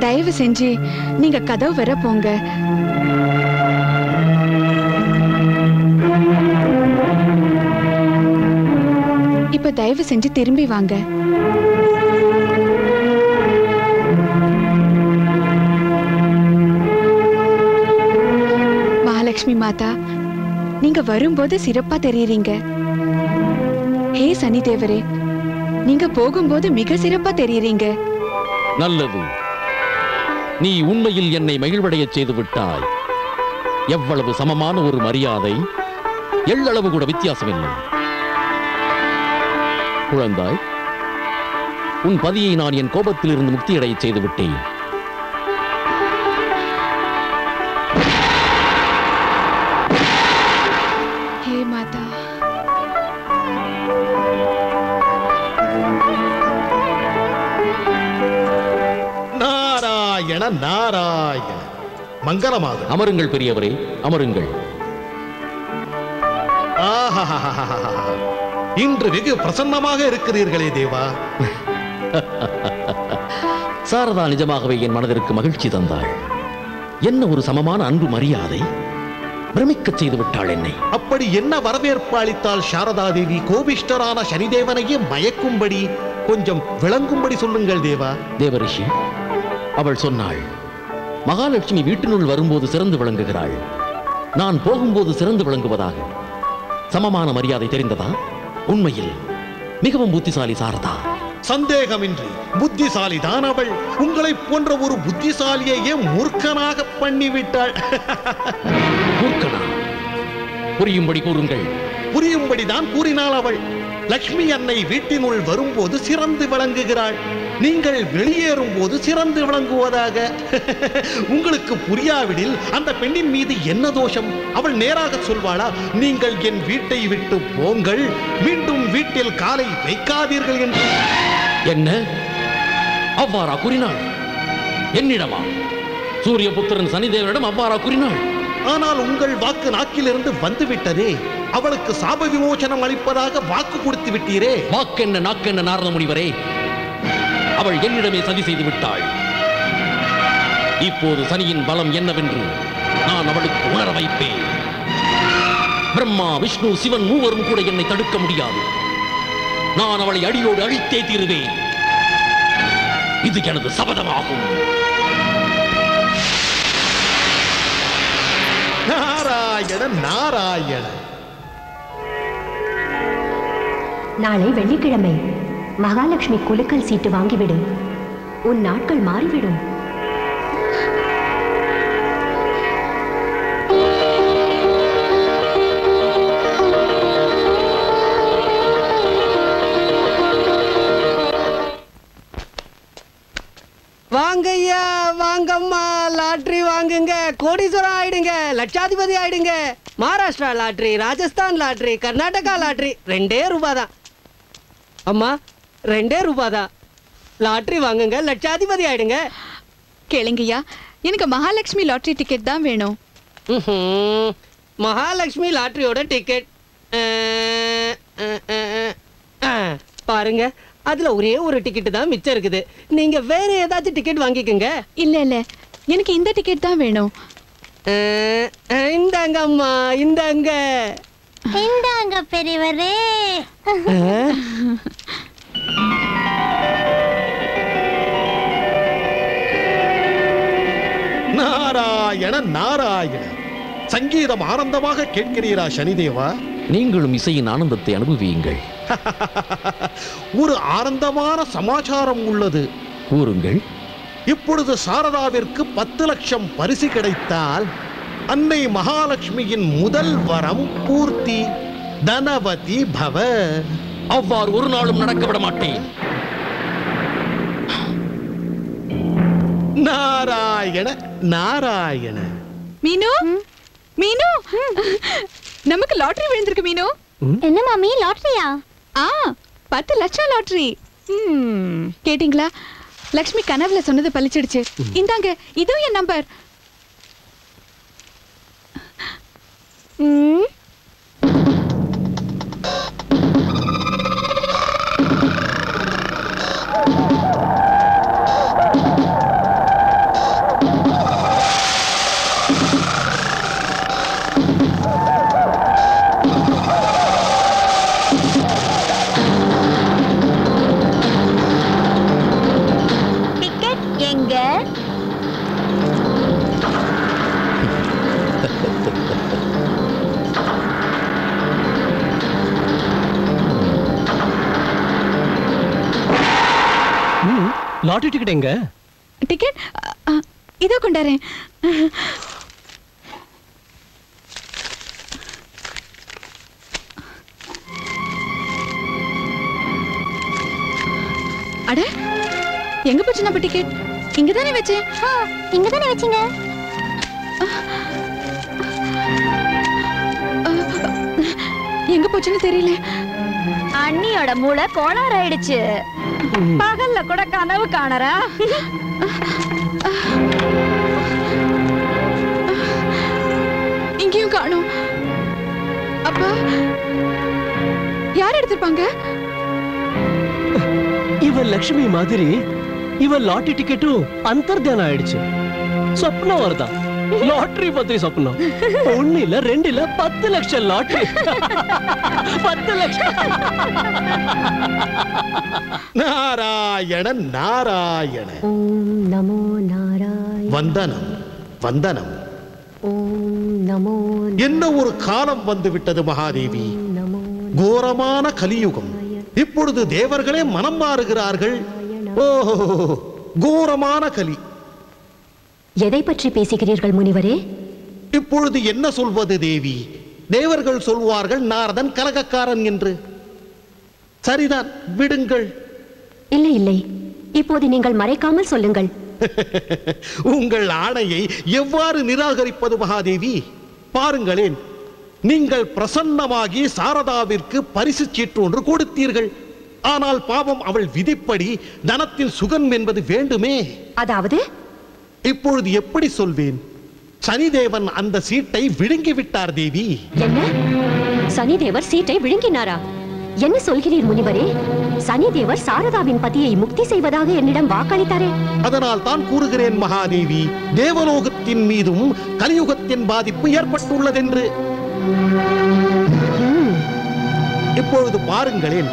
தயவு செஞ்சு நீங்க கதவு வர போங்க. இப்ப தயவு செஞ்சு திரும்பி வாங்க. மகாலட்சுமி மாதா, நீங்க வரும்போது சிறப்பா தெரியுறீங்க. ஹே சனி தேவரே, நீங்க போகும்போது மிக சிறப்பா தெரியுறீங்க. நல்லது, நீ உண்மையில் என்னை மகிழ்வடைய செய்து விட்டாய். எவ்வளவு சமமான ஒரு மரியாதை, எள்ளளவு கூட வித்தியாசமில்லை. குழந்தாய், உன் பதியை நான் என் கோபத்திலிருந்து முக்தியடைய செய்து விட்டேன். ஹே மாதா, நாராயண நாராயண. மங்களமாக. அமருங்கள் பெரியவரே, அமருங்கள். இன்று வெகு பிரசன்னமாக இருக்கிறீர்களே தேவா. சாரதா நிஜமாகவே என் மனதிற்கு மகிழ்ச்சி தந்தாள். என்ன ஒரு சமமான அன்பு மரியாதை, பிரமிக்கச் செய்து விட்டாள் என்னை. அப்படி என்ன வரவேற்பு அளித்தால் சாரதா தேவி? கோபிஷ்டரான சனிதேவனையே மயக்கும்படி, கொஞ்சம் விளங்கும்படி சொல்லுங்கள் தேவா. தேவரிஷி, அவள் சொன்னாள், மகாலட்சுமி வீட்டினுள் வரும்போது சிறந்து விளங்குகிறாள், நான் போகும்போது சிறந்து விளங்குவதாக. சமமான மரியாதை தெரிந்ததா? உண்மையில் மிகவும் புத்திசாலி சாரதா. சந்தேகமின்றி புத்திசாலி தான் அவள். உங்களை போன்ற ஒரு புத்திசாலியையே மூர்க்கனாக பண்ணிவிட்டாள். மூர்க்கனா? புரியும்படி கூறுங்கள். புரியும்படிதான் கூறினாள் அவள். லக்ஷ்மி அன்னை வீட்டினுள் வரும்போது சிறந்து விளங்குகிறாள், நீங்கள் வெளியேறும் போது சிறந்து விளங்குவதாக. உங்களுக்கு புரியாவிடில் அந்த பெண்ணின் மீது என்ன தோஷம்? அவள் நேராக சொல்வாளா, நீங்கள் என் வீட்டை விட்டு போங்கள், மீண்டும் வீட்டில் காலை வைக்காதீர்கள் என்று? என்ன அவ்வாறா கூறினாள்? என்னிடமா? சூரிய புத்திரன் சனிதேவனிடம் அவ்வாறா கூறினாள்? ஆனால் உங்கள் வாக்கு நாக்கிலிருந்து வந்துவிட்டதே. அவளுக்கு சாப விமோசனம் அளிப்பதாக வாக்கு கொடுத்து விட்டீரே. வாக்கென்ன நாக்கென்ன நாரத முனிவரே, அவள் என்னிடமே சதி செய்து விட்டாள். இப்போது சனியின் பலம் என்னவென்று நான் அவளுக்கு உணர வைப்பேன். பிரம்மா, விஷ்ணு, சிவன் மூவரும் கூட என்னை தடுக்க முடியாது. நான் அவளை அடியோடு அழித்தே தீருவேன். இது எனது சபதமாகும். நாராயண நாராயண. நாளை வெள்ளிக்கிழமை மகாலட்சுமி குலுக்கல் சீட்டு வாங்கிவிடு. உன் நாட்கள் மாறிவிடும். வாங்கய்யா, வாங்கம்மா, லாட்டரி வாங்குங்க, கோடீஸ்வரம் ஆயிடுங்க, லட்சாதிபதி ஆயிடுங்க. Maharashtra lottery, Rajasthan lottery, Karnataka lottery 2 ரூபாய் தான். அம்மா 2 ரூபாய் தான். லாட்டரி வாங்குங்க, லட்சாதிபதி ஆயிடுங்க. கேளுங்கய்யா, எனக்கு மகாலட்சுமி லாட்டரி டிக்கெட் தான் வேணும். மகாலட்சுமி லாட்டரியோட டிக்கெட் பாருங்க, அதுல ஒரே ஒரு டிக்கெட் தான் மிச்சம் இருக்குது. நீங்க வேற ஏதாச்சும் டிக்கெட் வாங்கிக்கங்க. இல்ல இல்ல, எனக்கு இந்த டிக்கெட் தான் வேணும். இந்தாங்க அம்மா, இந்தாங்க. இந்தாங்க பெரியவரே. நாராயண நாராயண. சங்கீதம் ஆனந்தமாக கேட்கிறீரா சனிதேவா? நீங்களும் இசையின் ஆனந்தத்தை அனுபவியுங்கள். ஒரு ஆனந்தமான சமாச்சாரம் உள்ளது. கூறுங்கள். இப்பொழுது சாரதாவிற்கு 10 லட்சம் பரிசு கிடைத்தால் அன்னை மகாலட்சுமியின் முதல் வரம் பூர்த்தி. தனவதி பவ. அவ்வாறு ஒரு நாளும் நடக்க விட மாட்டேன். நாராயண நாராயண. மீனு, மீனு, நமக்கு லாட்டரி விழுந்திருக்கு மீனு. என்ன மாமி, லாட்டரியா? 10 லட்சம் லாட்டரி. கேட்டீங்களா? லக்ஷ்மி கனவுல சொன்னது பலிச்சிடுச்சு. இந்தாங்க, இதுவும் என் நம்பர். லாட்டரி டிக்கெட் எங்க? டிக்கெட் இதோ கொண்டாரேன். அட, எங்க போச்சு நம்ம டிக்கெட்? இங்கதானே வச்சேன். இங்கதானே வச்சீங்க. எங்க போச்சுன்னு தெரியல. அண்ணியோட மூளை கோளாறு ஆயிடுச்சு. பகல்ல கூட கனவு காணறா. இங்கேயும் காணோம். அப்பா, யார் எடுத்திருப்பாங்க? இவ லட்சுமி மாதிரி இவ லாட்டரி டிக்கெட்டும் அந்தர்தானம் ஆயிடுச்சு. சொப்னம் வருதா? லாட்டரி பத்தி சொப்னம். 1 இல்ல 2 இல்ல 10 லட்சம் லாட்டரி. 10 லட்சம். நாராயண நாராயண. ஓம் நமோ நாராயண. வந்தனம் வந்தனம். ஓம் நமோ. என்ன ஒரு காலம் வந்து விட்டது மகாதேவி. கோரமான கலியுகம். இப்பொழுது தேவர்களே மனம் மாறுகிறார்கள். ஓஹோ, கோரமான கலி. எதை பற்றி பேசுகிறீர்கள் முனிவரே? இப்பொழுது என்ன சொல்வது தேவி? தேவர்கள் சொல்வார்கள் நாரதன் கலகக்காரன் என்று. சரிதான், விடுங்கள். இல்லை இல்லை, இப்போது நீங்கள் மறைக்காமல் சொல்லுங்கள். உங்கள் ஆணையை எவ்வாறு நிராகரிப்பது மகாதேவி? பாருங்களேன், நீங்கள் பிரசன்னமாகி சாரதாவிற்கு பரிசு சீட்டு ஒன்று கொடுத்தீர்கள். ஆனால் பாவம், அவள் விதிப்படி தனத்தின் சுகம் என்பது வேண்டுமே. அதாவது இப்பொழுது எப்படி சொல்வேன்? சனிதேவன் அந்த சீட்டை விழுங்கி விட்டார் தேவி. என்ன? சனிதேவர் சீட்டை விழுங்கினாரா? என்ன சொல்கிறீர் முனிவரே? சனிதேவர் சாரதாவின் பதியை முக்தி செய்வதாக என்னிடம் வாக்களித்தாரே. அதனால் தான் கூறுகிறேன் மகாதேவி, தேவலோகத்தின் மீதும் கலியுகத்தின் பாதிப்பு ஏற்பட்டுள்ளதென்று. இப்பொழுது பாருங்களேன்,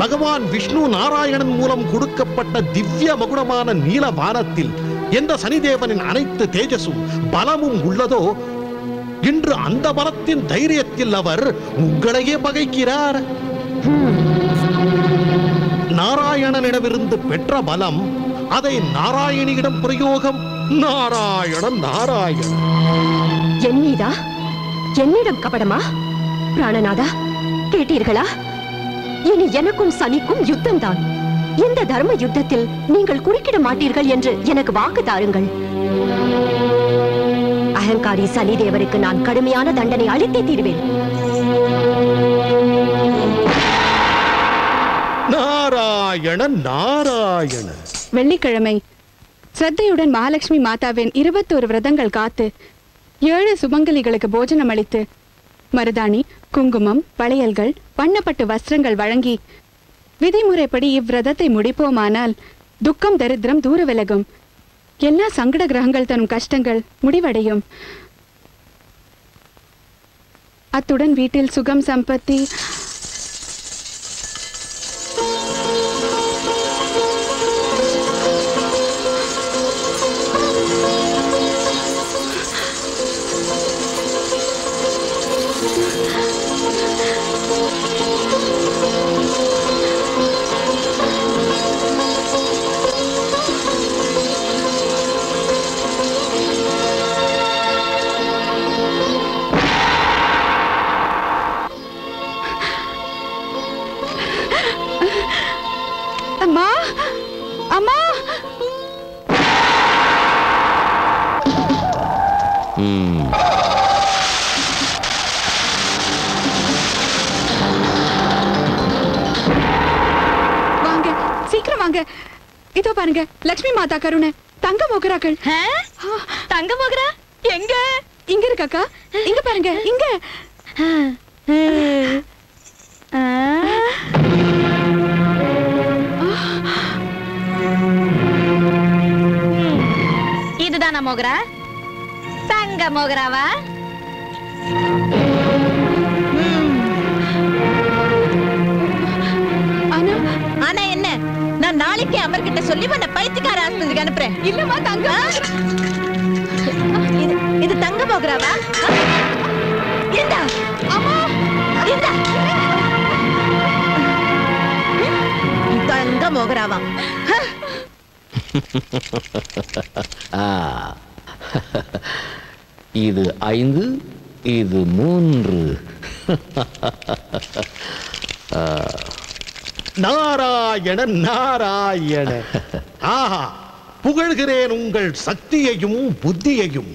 பகவான் விஷ்ணு நாராயணன் மூலம் கொடுக்கப்பட்ட திவ்ய மகுடமான நீல வானத்தில் எந்த சனிதேவனின் அனைத்து தேஜஸும் பலமும் உள்ளதோ, இன்று அந்த பலத்தின் தைரியத்தில் அவர் உங்களையே பகைக்கிறார். நாராயணனிடமிருந்து பெற்ற பலம், அதை நாராயணியிடம் பிரயோகம். நாராயணன் நாராயணன். என் மீதா? என்னிடம் கபடமா? பிராணநாதா, கேட்டீர்களா? இனி எனக்கும் சனிக்கும் யுத்தம் தான். இந்த தர்ம யுத்தத்தில் நீங்கள் குறுக்கிட மாட்டீர்கள் என்று எனக்கு வாக்கு தாருங்கள். அகங்காரி சனிதேவருக்கு நான் கடுமையான தண்டனை அளித்தே தீர்வேன். நாராயணன் நாராயணன். வெள்ளிக்கிழமை ஸ்ரத்தையுடன் மகாலட்சுமி மாதாவின் 21 விரதங்கள் காத்து 7 சுமங்கலிகளுக்கு போஜனம் அளித்து மருதாணி, குங்குமம், வளையல்கள், வண்ணப்பட்டு வஸ்திரங்கள் வழங்கி விதிமுறைப்படி இவ்விரதத்தை முடிப்போமானால் துக்கம் தரித்திரம் தூர விலகும். எல்லா சங்கட கிரகங்கள் தரும் கஷ்டங்கள் முடிவடையும். அத்துடன் வீட்டில் சுகம் சம்பத்தி இதோ பாருங்க, லட்சுமி மாதா கருணை தங்க மோகராக்கள். தங்க மோகரா எங்க? இங்க இருக்காக்கா, இங்க பாருங்க, இங்க. இதுதானா மோகரா? தங்க மோகராவா? ஆனா என்ன, நான் நாளைக்கு அமர்கிட்ட சொல்லி உன்னை பைத்தியக்கார ஆஸ்பத்திரிக்கு அனுப்புறேன். இல்லம்மா தங்க, இது தங்க மோகராவா? இந்தா அம்மா, இந்தா தங்க மோகராவா? இது 5, இது 3. நாராயணன் நாராயணன். ஆஹா, புகழ்கிறேன் உங்கள் சக்தியையும் புத்தியையும்.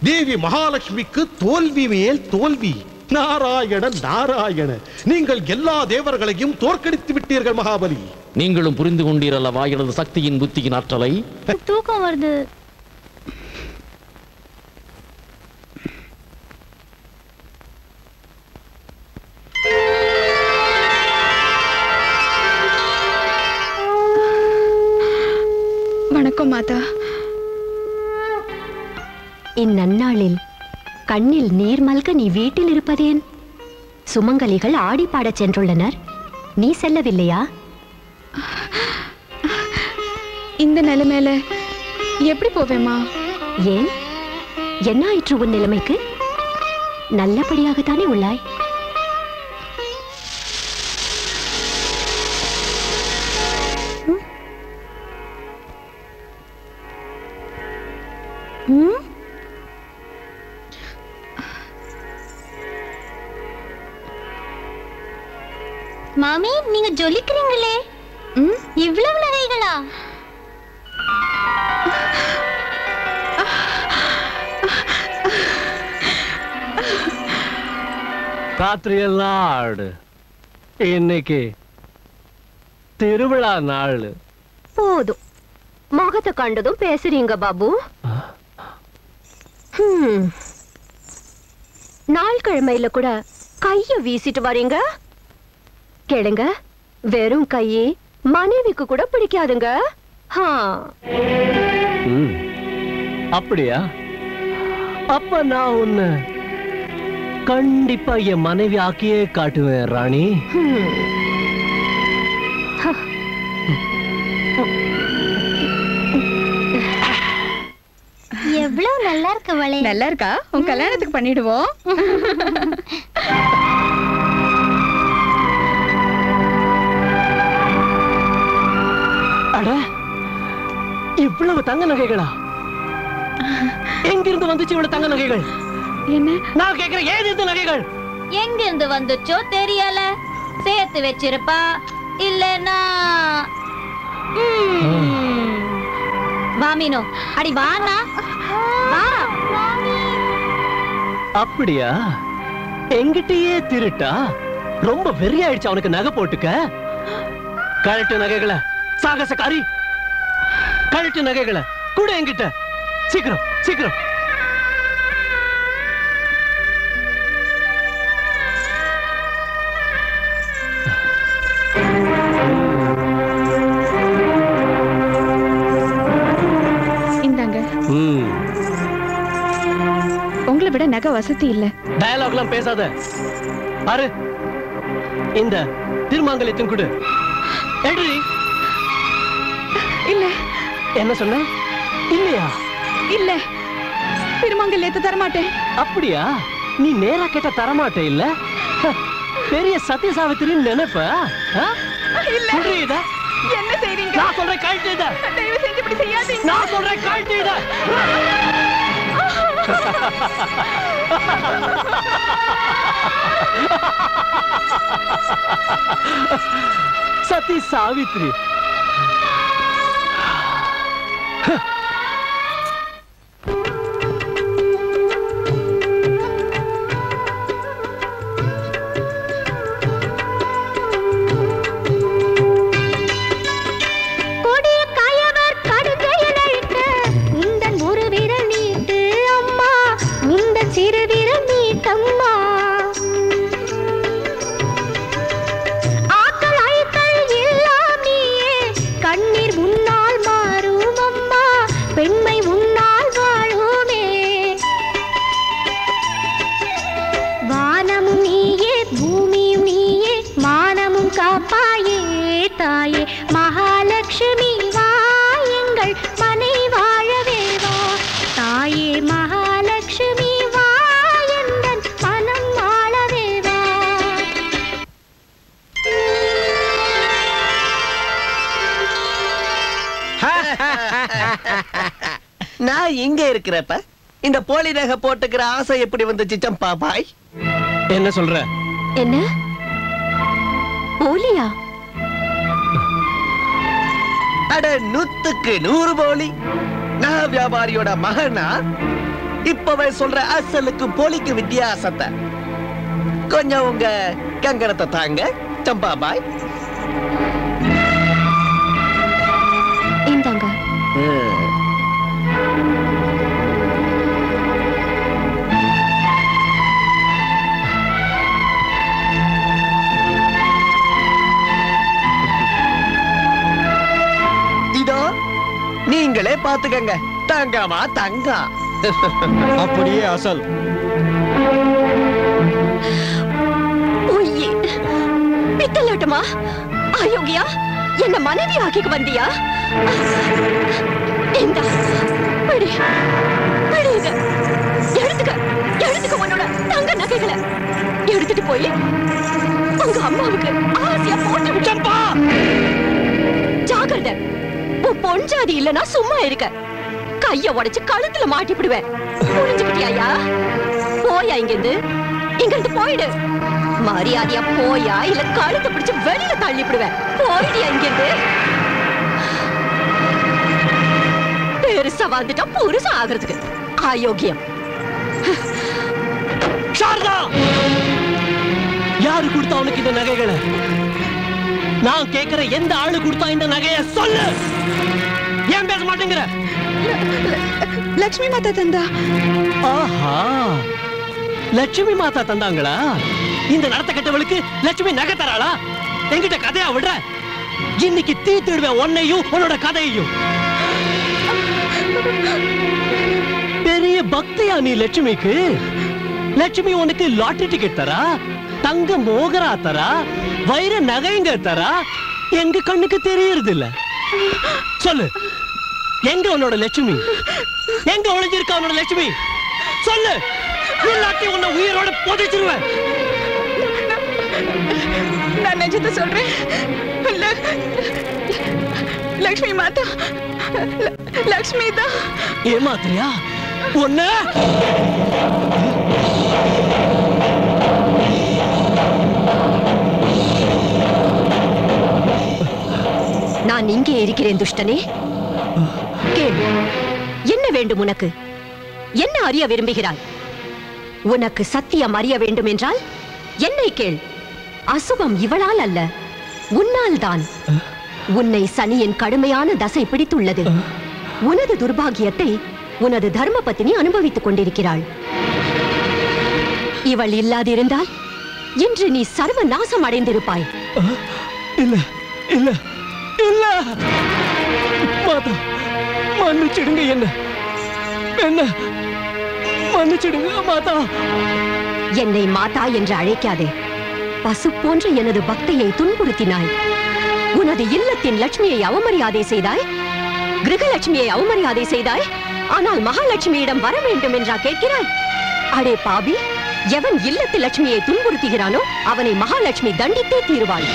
தேவி மகாலட்சுமிக்கு தோல்வி மேல் தோல்வி. நாராயணன் நாராயணன். நீங்கள் எல்லா தேவர்களையும் தோற்கடித்து விட்டீர்கள் மகாபலி. நீங்களும் புரிந்து கொண்டீரல்லவா எனது சக்தியின் புத்தியின் ஆற்றலை? தூக்கம் வருது. வணக்கம் மாதா. இந்நன்னாளில் கண்ணில் நீர் மல்க நீ வீட்டில் இருப்பதேன்? சுமங்கலிகள் ஆடி பாடச் சென்றுள்ளனர், நீ செல்லவில்லையா? இந்த நிலைமையில எப்படி போவேமா? ஏன், என்ன ஆயிற்று உன் நிலைமைக்கு? நல்லபடியாகத்தானே உள்ளாய். மாமி நீங்க ஜொலிக்கிறீங்களே. இவ்வளவு நகைகளா? ராத்திரியெல்லாம் ஆடு. இன்னைக்கு திருவிழா நாள். போதும், முகத்தை கண்டதும் பேசுறீங்க பாபு. நாள் கிழமையில கூட கைய வீசிட்டு வரீங்க. கேளுங்க, வெறும் கையே மனைவிக்கு கூட பிடிக்காதுங்க. அப்படியா? அப்ப நான் உன்னை கண்டிப்பா என் மனைவி ஆக்கியே காட்டுவேன் ராணி. எவ்வளவு நல்லா இருக்கு வளை. நல்லா இருக்கா? உன் கல்யாணத்துக்கு பண்ணிடுவோம். அட, இவ்வளவு தங்க நகைகளா? எங்கிருந்து வந்துச்சு இவ்வளவு தங்க நகைகள்? என்ன நான் கேக்குறேன், ஏது இந்த நகைகள்? எங்க இருந்து வந்துச்சோ தெரியல. சேர்த்து வச்சிருப்பா, இல்லனா வாமினோ. அடி வானா வா. அப்படியா? எங்கிட்டயே திருட்டா? ரொம்ப வெறியாயிடுச்சு அவனுக்கு நகை போட்டுக்க. கழட்டு நகைகளை சாகசக்காரி. கழட்டு நகைகளை கூட என்கிட்ட. சீக்கிரம் சீக்கிரம். இந்தாங்க. உங்களை விட நகை வசதி இல்ல. டயலாக்லாம் பேசாத. பாரு, இந்த திருமாங்கல்யத்தின் கொடு. எடி. இல்ல. என்ன சொன்ன? இல்லையா? இல்ல, திருமாங்கல்யத்தை தரமாட்டேன். அப்படியா? நீ நேரா கேட்ட தரமாட்டே இல்ல? பெரிய சத்திய சாவித்திரின்னு நினைப்ப? என்ன செய்றீங்க? நான் சொல்றேன், கழட்டு இத. தயவு செஞ்சு இப்படி செய்யாதீங்க. நான் சொல்றேன், கழட்டு இத. சத்தி சாவித்ரி. நான் இங்க இருக்கிறப்ப இந்த போலி நகை போட்டுக்கிற ஆசை எப்படி வந்துச்சு சம்பா பாய்? என்ன சொல்ற? என்ன போலியா? அட, 100க்கு 100 போலி. நான் வியாபாரியோட மகனா இப்பவே சொல்ற அசலுக்கு போலிக்கு வித்தியாசத்தை கொஞ்சம் உங்க கங்கணத்தை தாங்க சம்பா பாய். இந்தாங்க. இதோ நீங்களே பாத்துக்கங்க. தங்கமா தங்கம். அப்படியே அசல். பித்தலாட்டமா? அயோக்கியா, என்ன மனைவி ஆக்கிக்கு வந்தியா? இந்த பிடி பிடி, இத எடுத்துக்க எடுத்துக்க. உன்னோட தங்க நகைகளை எடுத்துட்டு போய் உங்க அம்மாவுக்கு ஆசையா போட்டு விட்டப்பா. ஜாக்கிரதை, உன் பொன் ஜாதி இல்லனா சும்மா இருக்க. கைய உடைச்சு கழுத்துல மாட்டிவிடுவேன். புரிஞ்சுக்கிட்டியா? போயா இங்கிருந்து, இங்கிருந்து போயிடு. மரியாதையா போயா இல்ல கழுத்தை பிடிச்சு வெளியில தள்ளிவிடுவேன். போயிடியா இங்கிருந்து. பெருசா வந்துட்டா புருஷன் ஆகிறதுக்கு அயோக்கியம். சாரதா, யாரு கொடுத்தா உனக்கு இந்த நகைகளை? நான் கேட்கிற எந்த ஆளு கொடுத்தா இந்த நகையை சொல்லு. ஏன் பேச மாட்டேங்கிற? லட்சுமி மாதா தந்தா. ஆஹா, லட்சுமி மாதா தந்தாங்களா? இந்த நடத்த கட்டவளுக்கு லட்சுமி நகை தராளா? என்கிட்ட கதையா விடுற? இன்னைக்கு தீர்த்திடுவேன் உன்னையும் உன்னோட கதையையும். பெரிய பக்தியா நீ லட்சுமிக்கு? லட்சுமி உனக்கு லாட்டரி டிக்கெட் தரா, தங்க மோகரா தரா, வைர நகைங்க தரா? எங்க கண்ணுக்கு தெரியறது இல்ல. சொல்லு, எங்க உன்னோட லட்சுமி? எங்க ஒளிஞ்சிருக்கா உன்னோட லட்சுமி? சொல்லு, இல்லாட்டி உன்னை உயிரோட புதைச்சிருவேன். நான் நிஜத்தை சொல்றேன். லட்சுமி மாதா, லட்சுமி தான். ஏமாத்திரியா ஒன்ன? நான் இங்கே இருக்கிறேன் துஷ்டனே. கேள், என்ன வேண்டும் உனக்கு? என்ன அறிய விரும்புகிறாய்? உனக்கு சத்தியம் அறிய வேண்டும் என்றால் என்னை கேள். அசுபம் இவளால் அல்ல, உன்னால் தான். உன்னை சனியின் கடுமையான தசை பிடித்துள்ளது. உனது துர்பாகியத்தை உனது தர்ம பத்தினி அனுபவித்துக் கொண்டிருக்கிறாள். இவள் இல்லாதிருந்தால் இன்று நீ சர்வ நாசம் அடைந்திருப்பாய். இல்ல இல்ல இல்ல மாதா, மன்னிச்சிடுங்க. என்ன மன்னிச்சிடுங்க மாதா. என்னை மாதா என்று அழைக்காதே. பசு போன்ற எனது பக்தியை துன்புறுத்தினாய். உனது இல்லத்தின் லட்சுமியை அவமரியாதை செய்தாய். கிரகலட்சுமியை அவமரியாதை செய்தாய். ஆனால் மகாலட்சுமியிடம் வர வேண்டும் என்றா கேட்கிறாய்? அடே பாவி, எவன் இல்லத்து லட்சுமியை துன்புறுத்துகிறானோ அவனை மகாலட்சுமி தண்டித்தே தீருவாள்.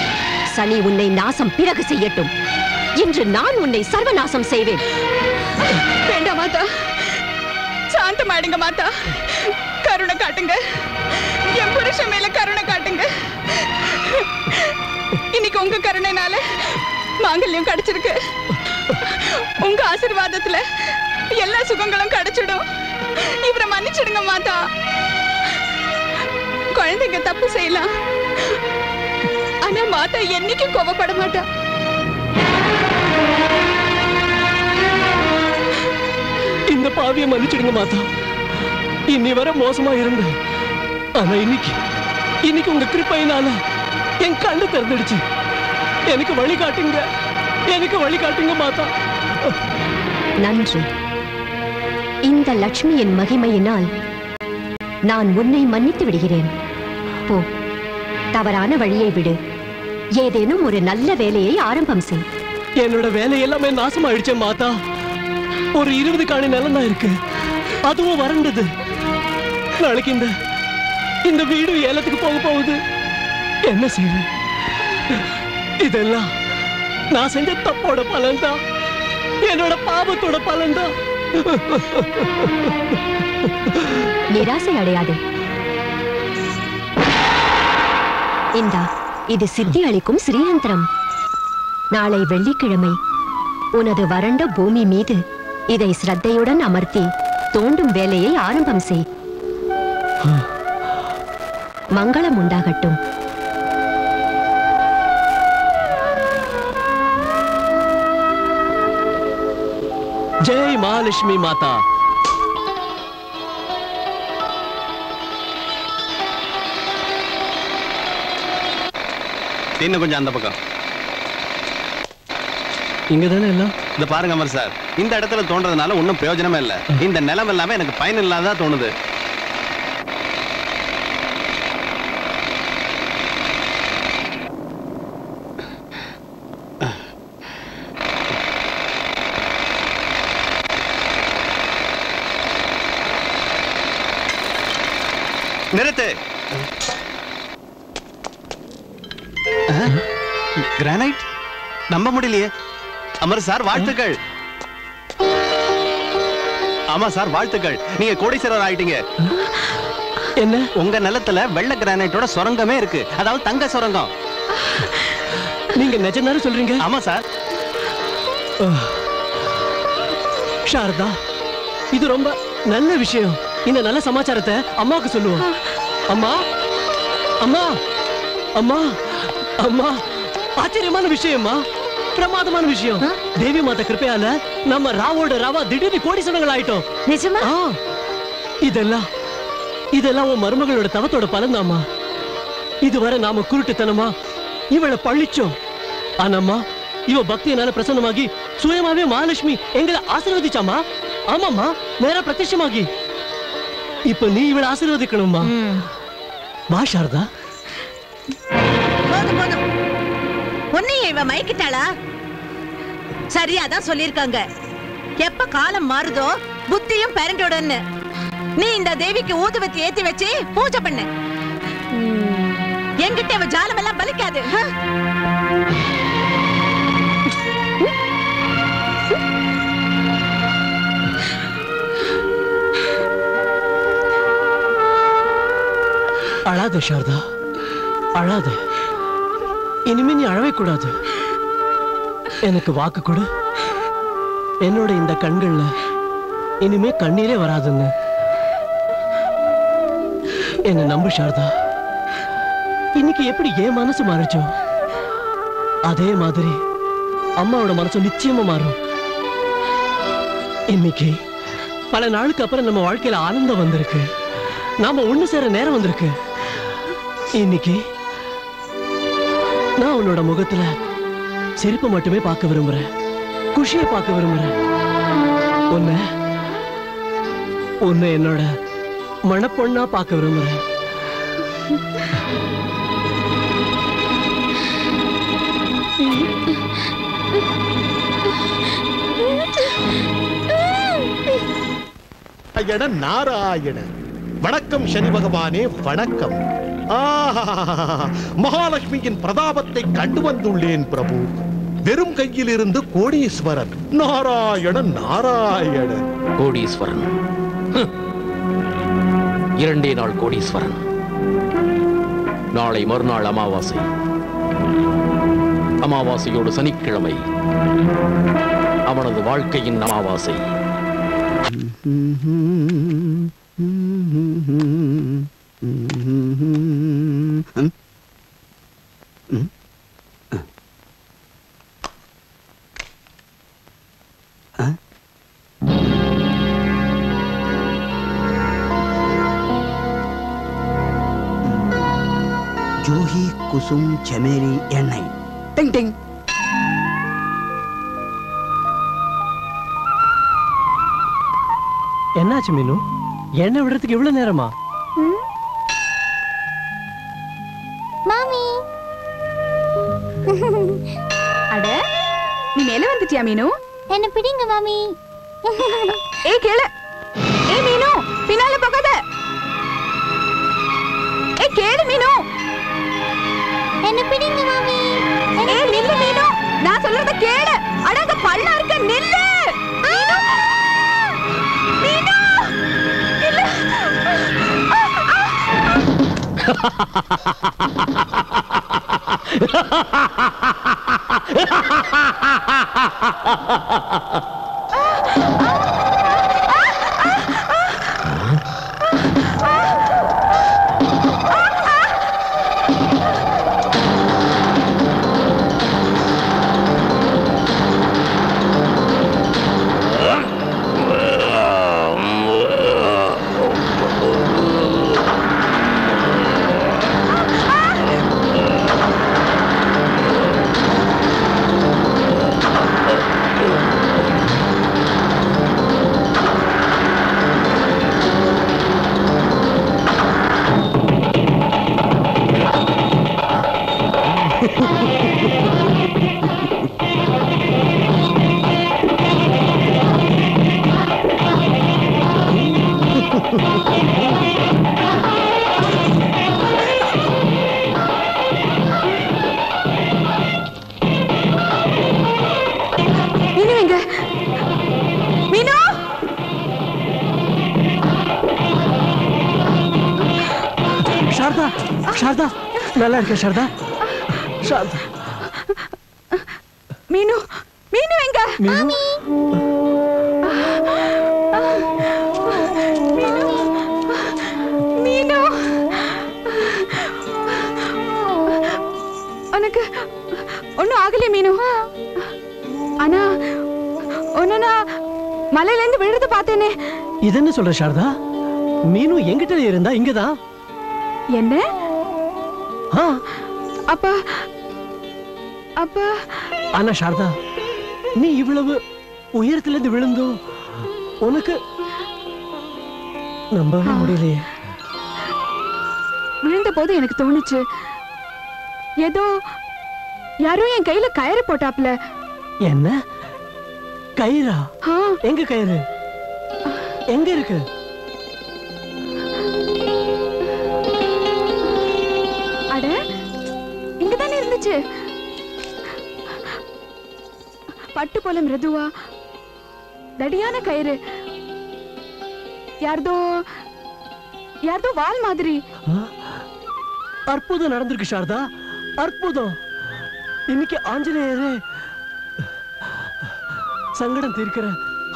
சனி உன்னை நாசம் பிறகு செய்யட்டும். இன்று நான் உன்னை சர்வநாசம் செய்வேன். வேண்டாம் மாதா, சாந்தமாயிடுங்க மாதா. கருணை காட்டுங்க, என் புருஷன் மேல கருணை காட்டுங்க. இன்னைக்கு உங்க கருணைனால மாங்கல்யம் கிடைச்சிருக்கு. உங்க ஆசீர்வாதத்துல எல்லா சுகங்களும் கிடைச்சிடும். இவரை மன்னிச்சிடுங்க மாதா. குழந்தைங்க தப்பு செய்யலாம், ஆனா மாதா என்னைக்கு கோபப்பட மாட்டா. இந்த பாவியை மன்னிச்சிடுங்க மாதா. இன்னி வர மோசமா இருந்து, ஆனா இன்னைக்கு உங்க கிருபையினால என் கண்ணு திறந்துடுச்சு. எனக்கு வழி காட்டுங்க, எனக்கு வழி காட்டுங்க மாதா. நன்று. இந்த லட்சுமியின் மகிமையினால் நான் உன்னை மன்னித்து விடுகிறேன். போ, தவறான வழியை விடு. ஏதேனும் ஒரு நல்ல வேலையை ஆரம்பம் செய். என்னோட வேலை எல்லாமே நாசமாயிடுச்சே மாதா. ஒரு 20 காணி நிலம் தான் இருக்கு, அதுவும் வறண்டது. நாளைக்கு இந்த வீடு ஏலத்துக்கு போக போகுது. என்ன செய்வேன்? இதெல்லாம் நான் செஞ்ச தப்போட பலன் தான், என்னோட பாவத்தோட பலன் தான். நிராசை அடையாதே. இந்தா, இது சித்தி அளிக்கும் ஸ்ரீயந்திரம். நாளை வெள்ளிக்கிழமை உனது வறண்ட பூமி மீது இதை ஸ்ரத்தையுடன் அமர்த்தி தோண்டும் வேலையை ஆரம்பம் செய். மங்களம் உண்டாகட்டும். ஜெய் மகாலட்சுமி மாதா. இன்னும் கொஞ்சம் அந்த பக்கம். இங்க தானே எல்லாம். இந்த பாருங்க அமர் சார், இந்த இடத்துல தோன்றதுனால ஒன்றும் பிரயோஜனமே இல்லை. இந்த நிலம் எல்லாமே எனக்கு பயன் இல்லாததா தோணுது. நிறுத்து. கிரானைட் நம்ப முடியலையே. அமர் சார் வாழ்த்துக்கள். ஆமா சார் வாழ்த்துக்கள், நீங்க கோடீஸ்வரர் ஆயிட்டீங்க. என்ன? உங்க நிலத்துல வெள்ளை கிரானைட்டோட சுரங்கமே இருக்கு, அதாவது தங்க சுரங்கம். நீங்க நிஜம்தானே சொல்றீங்க? ஆமா சார். சாரதா, இது ரொம்ப நல்ல விஷயம். இந்த நல்ல சமாச்சாரத்தை அம்மாவுக்கு சொல்லுவோம். அம்மா, அம்மா, அம்மா, அம்மா, ஆச்சரியமான விஷயம்மா, பிரமாதமான விஷயம். தேவி மாதா கிருப்பையால நம்ம ராவோட ராவா திடீர்னு கோடீஸ்வரங்கள் ஆயிட்டோம். நிஜமா? இதெல்லாம் உன் மருமகளோட தவத்தோட பலன்தாம்மா. இதுவரை நாம குருட்டுத்தனமா இவளை பழிச்சோம். ஆனாம்மா, இவ பக்தியினால பிரசன்னமாகி சுயமாவே மகாலட்சுமி எங்களை ஆசீர்வதிச்சாமா. ஆமாம்மா, நேரா பிரத்யட்சமாகி. இப்ப நீ இவளை ஆசீர்வதிக்கணும்மா. வா சாரதா. போதும் போதும், உன்னைய இவ மயக்கிட்டாளா? சரியாதான் சொல்லிருக்காங்க, எப்ப காலம் மாறுதோ புத்தியும் பேரண்டோடன்னு. நீ இந்த தேவிக்கு ஊதுவத்தி ஏத்தி வச்சு பூஜை பண்ணு. என்கிட்ட அவ ஜாலம் எல்லாம் பலிக்காது. அழாத சாரதா, அழாத. இனிமே நீ அழவே கூடாது. எனக்கு வாக்கு கொடு, என்னோட இந்த கண்கள்ல இனிமே கண்ணீரே வராதுன்னு. என்ன நம்பு சாரதா. இன்னைக்கு எப்படி என் மனசு மாறிச்சோ அதே மாதிரி அம்மாவோட மனசு நிச்சயமா மாறும். இன்னைக்கு பல நாளுக்கு அப்புறம் நம்ம வாழ்க்கையில ஆனந்தம் வந்திருக்கு. நாம ஒண்ணு சேர நேரம் வந்திருக்கு. இன்னைக்கு நான் உன்னோட முகத்துல சிரிப்பு மட்டுமே பார்க்க விரும்புறேன், குஷியை பார்க்க விரும்புறேன். உன்னை என்னோட மணப்பொண்ணா பார்க்க விரும்புறேன். நாராயண. வணக்கம் சனி பகவானே, வணக்கம். மகாலட்சுமியின் பிரதாபத்தை கண்டு வந்துள்ளேன் பிரபு. வெறும் கையில் இருந்து கோடீஸ்வரன். நாராயண நாராயண. கோடீஸ்வரன், இரண்டே நாள் கோடீஸ்வரன். நாளை மறுநாள் அமாவாசை. அமாவாசையோடு சனிக்கிழமை அவனது வாழ்க்கையின் அமாவாசை. ஜூஹி குசும் செமேரி எண்ணெய். டிங் டிங். என்னாச்சு மீனு? எண்ணெய் விடுறதுக்கு இவ்வளவு நேரமா? மாமி. அட, நீ மேல வந்துட்டியா மீனு? என்ன பிடிங்க மாமி. ஏய் கேளு. ஏய் மீனு, பின்னால போகாத. ஏய் கேளு மீனு. என்ன பிடிங்க மாமி. ஏய் நில்லு மீனு, நான் சொல்றத கேளு. அட அங்க பள்ளம் இருக்கு, நில்லு. மீனு, மீனு, நில்லு. சாரதா சாரதா நல்லா இருக்க சாரதா சாரதா மீனு மீனு எங்க மீனு மீனு உனக்கு ஒன்னும் ஆகலையே மீனு ஆனா ஒன்னு மலையில இருந்து விழுறது பார்த்தேனே இது என்ன சொல்ற சாரதா மீனு எங்கிட்ட இருந்தா இங்கதான் என்ன அப்பா அப்பா ஆனா சாரதா நீ இவ்வளவு உயரத்துல இருந்து விழுந்தோம் உனக்கு நம்பவே முடியலையே விழுந்த போது எனக்கு தோணுச்சு ஏதோ யாரோ என் கையில கயிறு போட்டாப்ல என்ன கயிறா எங்க கயிறு எங்க இருக்கு அட இங்கதானே இருந்துச்சு பட்டு போல மிருதுவா தடியான கயிறு யார்தோ வால் மாதிரி அற்புதம் நடந்திருக்கு சாரதா அற்புதம் இன்னைக்கு ஆஞ்சநேயரே சங்கடம் தீர்க்கிற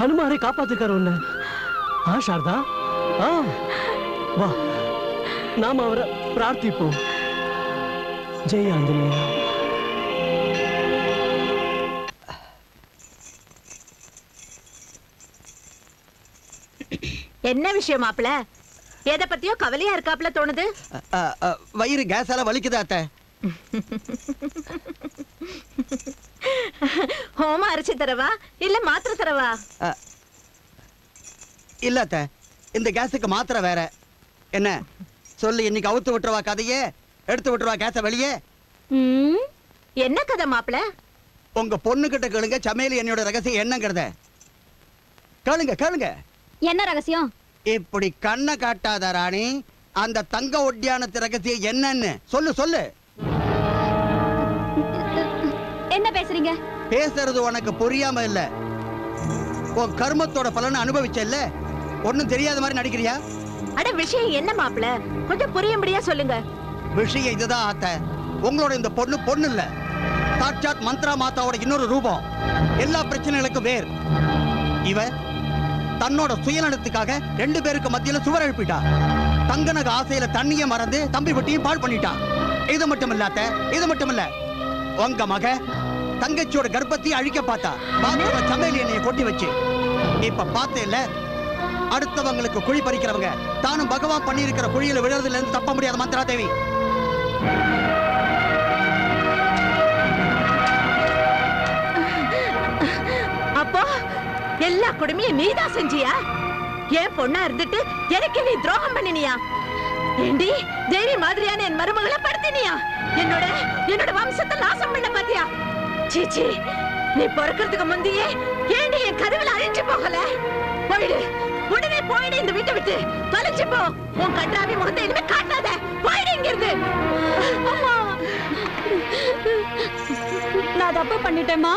ஹனுமாரை காப்பாத்துக்கார உன்ன சாரதா வா நாம அவரை பிரார்த்திப்போம் ஜெய் ஆஞ்சநேயா என்ன விஷயம் மாப்பிள எதை பத்தியோ கவலையா இருக்காப்ல தோணுது வயிறு கேஸால வலிக்குதா அத்தை ஹோமா அரைச்சு தரவா இல்ல மாத்திரை தரவா இல்ல அத்தை இந்த கேஸுக்கு மாத்திரை வேற என்ன சொல்லு இன்னைக்கு அவுத்து விட்டுருவா கதையே எடுத்து விட்டுருவா கேஸ வெளியே என்ன கதை மாப்பிள உங்க பொண்ணு கிட்ட கேளுங்க சமையல் என்னோட ரகசியம் என்னங்கிறத கேளுங்க கேளுங்க என்ன ரகசியம் இப்படி கண்ணை காட்டாத ராணி அந்த தங்க ஒட்டியானத்து ரகசியம் என்னன்னு சொல்லு சொல்லு என்ன பேசுறீங்க பேசுறது உனக்கு புரியாம இல்ல உன் கர்மத்தோட பலனை அனுபவிச்ச இல்ல ஒண்ணும் தெரியாத மாதிரி நடிக்கிறியா அட விஷயம் என்ன மாப்பிள கொஞ்சம் புரியும்படியா சொல்லுங்க விஷயம் இதுதான் ஆத்த உங்களோட இந்த பொண்ணு பொண்ணு இல்ல சாட்சாத் மந்த்ரா மாதாவோட இன்னொரு ரூபம் எல்லா பிரச்சனைகளுக்கும் வேர் இவ தன்னோட சுயநலத்துக்காக 2 பேருக்கு மத்தியில சுவர் எழுப்பிட்டா தங்கனக ஆசையில தண்ணிய மறந்து தம்பி வட்டியும் பால் பண்ணிட்டா இது மட்டும் இல்லாத இது மட்டும் இல்ல உங்க மக தங்கச்சியோட கர்ப்பத்தை அழிக்க பார்த்தா பாத்ரூம்ல சமையல் எண்ணெயை கொட்டி வச்சு இப்ப பார்த்தே இல்ல அடுத்தவங்களுக்கு குழி பறிக்கிறவங்க தானும் பகவான் பண்ணி இருக்கிற குழியில விழுறதுல இருந்து தப்ப முடியாத மந்திரா தேவி அப்போ எல்லா கொடுமையும் நீதான் செஞ்சியா ஏன் பொண்ணா இருந்துட்டு எனக்கு நீ துரோகம் பண்ணினியா ஏண்டி தேவி மாதிரியான என் மருமகளை படுத்தினியா என்னோட வம்சத்தை நாசம் பண்ண பாத்தியா சீச்சி நீ பிறக்கிறதுக்கு முந்தையே ஏண்டி என் கருவில அழிஞ்சு போகல போயிடு உடனே போயிடு இந்த வீட்டை விட்டு தொலைச்சு போ உன் கன்றாவி முகத்தை இனிமே காட்டாத போயிடு இங்க இருந்து நான் தப்பு பண்ணிட்டேமா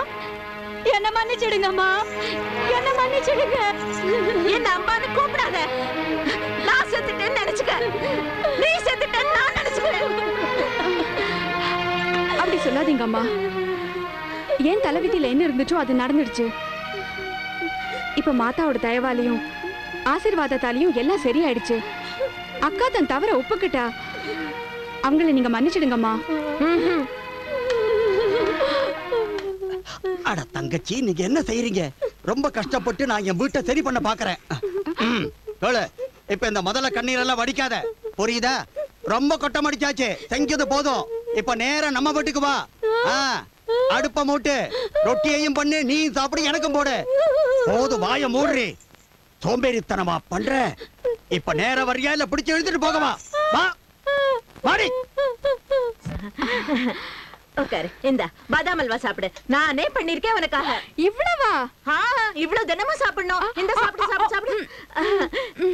என்ன மன்னிச்சிடுங்கம்மா என்ன மன்னிச்சிடுங்க என்ன அம்மான்னு கூப்பிடாத நான் செத்துட்டேன்னு நினைச்சுக்க நீ செத்துட்டேன்னு நான் நினைச்சுக்கிறேன் அப்படி சொல்லாதீங்க அம்மா ஏன் தலைவிதியில என்ன இருந்துச்சோ அது நடந்துடுச்சு இப்ப மாதாவோட தயவாலையும் ஆசீர்வாதத்தாலையும் எல்லாம் சரியாயிடுச்சு அக்கா தன் தவற ஒப்புக்கிட்டா அவங்களை நீங்க மன்னிச்சிடுங்கம்மா அட தங்கச்சி நீங்க என்ன செய்யறீங்க ரொம்ப கஷ்டப்பட்டு நான் என் வீட்டை சரி பண்ண பாக்குறேன் இப்ப இந்த முதல்ல கண்ணீர் எல்லாம் வடிக்காத புரியுதா ரொம்ப கொட்டம் அடிச்சாச்சு செஞ்சது போதும் இப்ப நேரா நம்ம வீட்டுக்கு வா அடுப்ப மூட்டு ரொட்டியையும் பண்ணு நீ சாப்பிடு எனக்கும் போடு போது வாய மூடுறி சோம்பேறித்தனமா பண்ற இப்ப நேர வரியா இல்ல பிடிச்சு எழுதிட்டு போகவா வா வாடி உட்காரு இந்த பாதாம் அல்வா சாப்பிடு நானே பண்ணிருக்கேன் உனக்காக இவ்வளவா இவ்வளவு தினமும் சாப்பிடணும் இந்த சாப்பிடு சாப்பிடு சாப்பிடு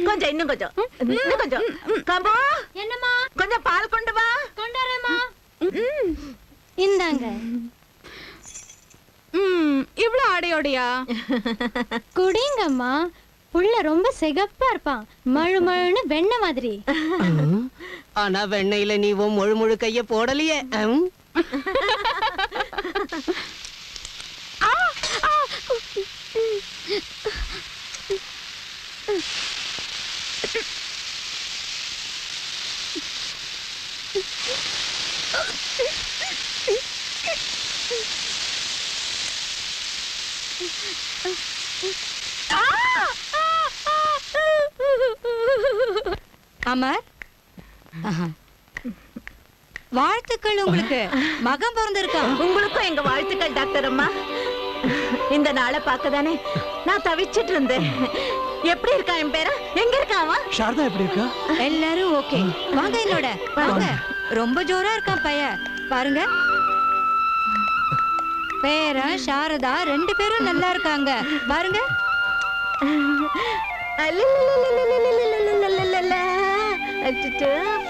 கொஞ்சம் இன்னும் கொஞ்சம் கம்போ என்னம்மா கொஞ்சம் பால் கொண்டு வா கொண்டாரேம்மா இந்தாங்க இவ்வளவு ஆடையோடையா குடிங்கம்மா புள்ள ரொம்ப சிகப்பா இருப்பான் மழு மழுன்னு வெண்ணெய் மாதிரி ஆனா வெண்ணெயில நீ உன் முழு கைய போடலையே. அமர், வாழ்த்துக்கள் உங்களுக்கு. மகன் பிறந்திருக்கான். உங்களுக்கும் எங்க வாழ்த்துக்கள் டாக்டர் அம்மா. இந்த நாளை பார்க்கதானே நான் தவிச்சிட்டு இருந்தேன். எப்படி இருக்கா என் பேரா? எங்க இருக்கா அவன்? சாரதா எப்படி இருக்கா? எல்லாரும் ஓகே. வாங்க என்னோட வாங்க. ரொம்ப ஜோரா இருக்கான் பையன். பாருங்க, பேரா சாரதா 2 பேரும் நல்லா இருக்காங்க. பாருங்க.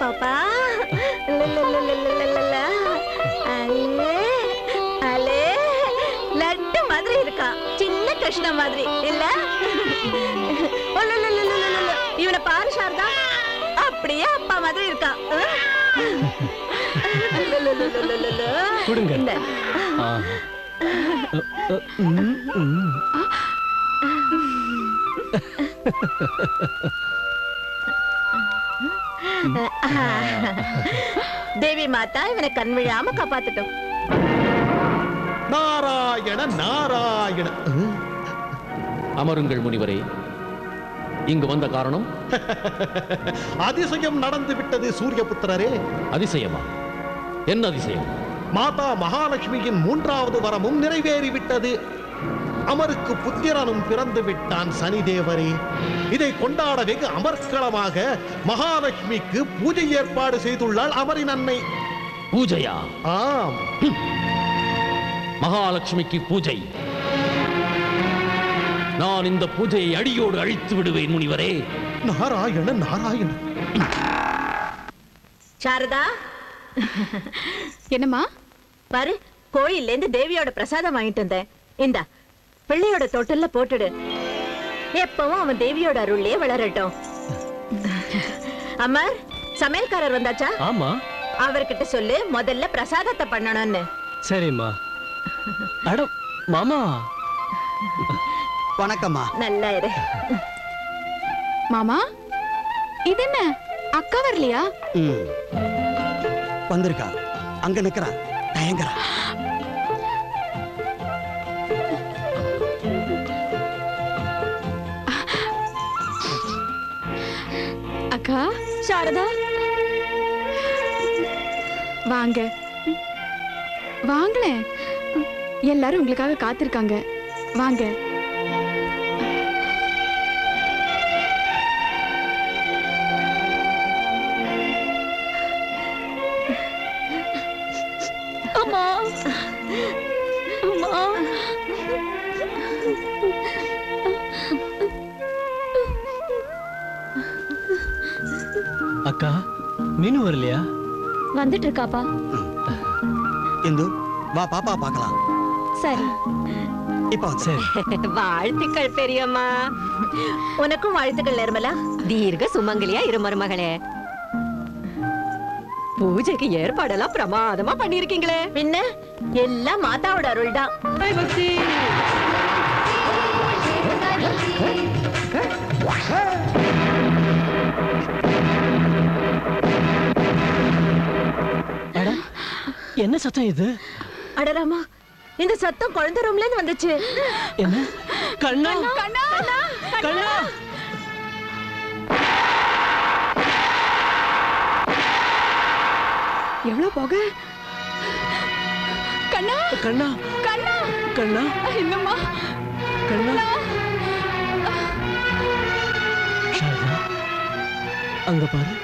பாப்பா லட்டு மாதிரி இருக்கா, சின்ன கிருஷ்ண மாதிரி இல்ல? இவனை பாரு சாரதா, அப்படியே அப்பா மாதிரி இருக்கா. கொடுங்க. தேவி மாதா இவனை கண் விழாம காப்பாத்துட்டோம். நாராயண நாராயண. அமருங்கள் முனிவரே. இங்கு வந்த காரணம்? அதிசயம் நடந்து விட்டது சூரியபுத்திரரே. அதிசயமா? என்ன அதிசயம்? மாதா மகாலட்சுமியின் 3வது வரமும் நிறைவேறிவிட்டது. அமருக்கு புத்திரனும் பிறந்து விட்டான் சனிதேவரே. இதை கொண்டாட வெகு அமர்க்களமாக மகாலட்சுமிக்கு பூஜை ஏற்பாடு செய்துள்ளாள் அமரின் அன்னை. பூஜையா? ஆம். மகாலட்சுமிக்கு பூஜை? நான் இந்த பூஜையை அடியோடு அழித்து விடுவேன் முனிவரே. நாராயண நாராயண. சாரதா, என்னம்மா? பாரு, கோயில்ல இருந்து தேவியோட பிரசாதம் வாங்கிட்டு வந்தேன். இந்தா, பிள்ளையோட தொட்டில்ல போட்டுடு. எப்பவும் அவன் தேவியோட அருள்லயே வளரட்டும். அமர், சமையல்காரர் வந்தாச்சா? ஆமா. அவர்கிட்ட சொல்லு முதல்ல பிரசாதத்தை பண்ணணும்னு. சரிம்மா. அட மாமா. வணக்கம்மா. நல்லா இரு. மாமா, இது என்ன அக்கா வரலையா? வந்திருக்கா, அங்க நிக்கிறா, தயங்கறா. அக்கா சாரதா, வாங்க வாங்களேன். எல்லாரும் உங்களுக்காக காத்திருக்காங்க. வாங்க. அம்மா அம்மா, அக்கா மீனு வரலையா? வந்துட்டு இருக்காப்பா. இந்து வா, பாப்பா பார்க்கலாம். சரி. இப்போ சரி. வாழ்த்துக்கள் பெரியம்மா. உனக்கும் வாழ்த்துக்கள் நிர்மலா. தீர்க்க சுமங்கலியா இரு மருமகளே. பூஜைக்கு ஏற்பாடெல்லாம் பிரமாதமா பண்ணிருக்கீங்களே. பின்ன எல்லாம் மாதாவோட அருள் தான். என்ன சத்தம் இது? அடராமா, இந்த சத்தம் குழந்தை ரூம்ல இருந்து வந்துச்சு. என்ன? கண்ணா கண்ணா கண்ணா. எவ்வளவு போக? கண்ணா கண்ணா கண்ணா கண்ணா. என்னம்மா கண்ணா. சாரதா, அங்க பாரு.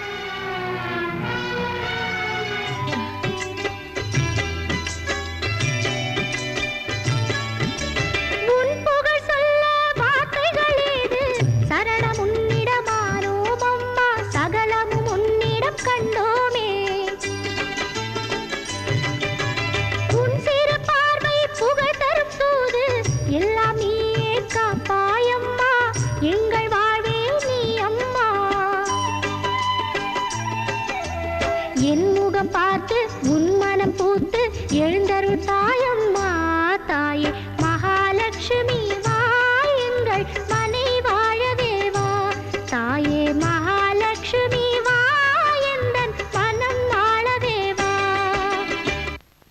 கொடுத்து எழுந்தருள் தாயம்மா தாயே மகாலட்சுமி வா எங்கள் மனை வாழவே வா தாயே மகாலட்சுமி வா எந்தன் மனம் வாழவே வா.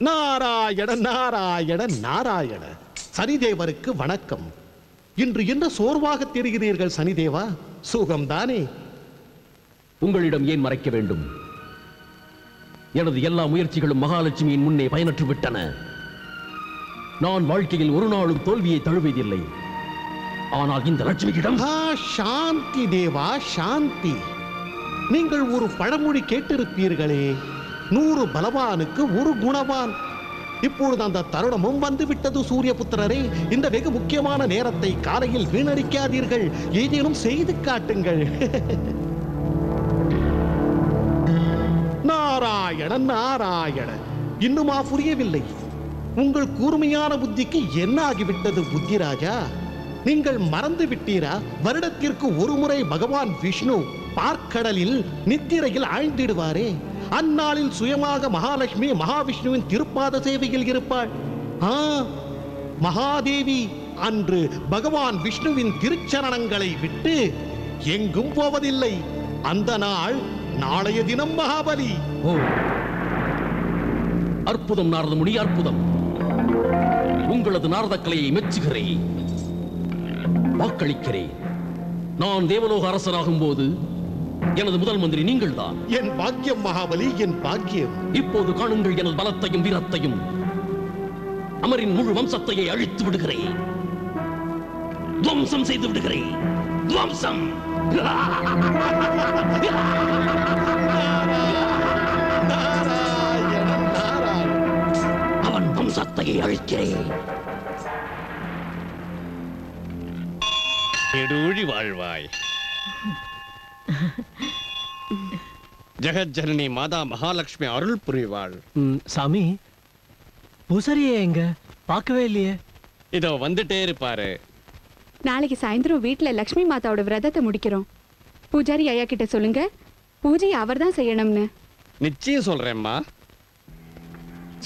நாராயண நாராயண நாராயண. சனிதேவருக்கு வணக்கம். இன்று என்ன சோர்வாக தெரிகிறீர்கள் சனிதேவா? சுகம்தானே? உங்களிடம் ஏன் மறைக்க வேண்டும்? எனது எல்லா முயற்சிகளும் மகாலட்சுமியின் முன்னே பயனற்று விட்டன. நான் வாழ்க்கையில் ஒரு நாளும் தோல்வியை தழுவியதில்லை. ஆனால் இந்த லட்சுமியிடம் சாந்தி தேவா சாந்தி. நீங்கள் ஒரு பழமொழி கேட்டிருப்பீர்களே, 100 பலவானுக்கு ஒரு குணவான். இப்பொழுது அந்த தருணமும் வந்துவிட்டது சூரியபுத்திரரே. இந்த வெகு முக்கியமான நேரத்தை காலையில் வீணடிக்காதீர்கள். ஏதேனும் செய்து காட்டுங்கள். நாராயண நாராயண. இன்னுமா புரியவில்லை? உங்கள் கூர்மையான புத்திக்கு என்ன ஆகிவிட்டது புத்திராஜா? நீங்கள் மறந்து விட்டீரா? வருடத்திற்கு ஒரு முறை பகவான் விஷ்ணு பார்க்கடலில் நித்திரையில் ஆழ்ந்திடுவாரே. அந்நாளில் சுயமாக மகாலட்சுமி மகாவிஷ்ணுவின் திருப்பாத சேவையில் இருப்பாள். மகாதேவி அன்று பகவான் விஷ்ணுவின் திருச்சரணங்களை விட்டு எங்கும் போவதில்லை. அந்த நாள் நாளைய தினம் மகாபலி. அற்புதம் நாரத முனி, அற்புதம். உங்களது நாரத கலையை மெச்சுகிறேன், வாக்களிக்கிறேன். நான் தேவலோக அரசராகும் போது எனது முதல் மந்திரி நீங்கள் தான். என் பாக்கியம் மகாபலி, என் பாக்கியம். இப்போது காணுங்கள் எனது பலத்தையும் வீரத்தையும். அமரின் முழு வம்சத்தையே அழித்து விடுகிறேன், துவம்சம் செய்து விடுகிறேன். துவம்சம். அவன் வம்சத்தையே அழிக்கிறேன். எடுழி வாழ்வாய். ஜெகஜனனி மாதா மகாலட்சுமி அருள் புரிவாள். சாமி, பூசாரியே எங்க? பார்க்கவே இல்லையே. இதோ வந்துட்டே இருப்பாரு. நாளைக்கு சாயந்தரம் வீட்டுல லக்ஷ்மி மாதாவோட விரதத்தை முடிக்கிறோம். பூஜாரி ஐயா கிட்ட சொல்லுங்க, பூஜையை அவர் தான் செய்யணும்னு. நிச்சயம் சொல்றேம்மா.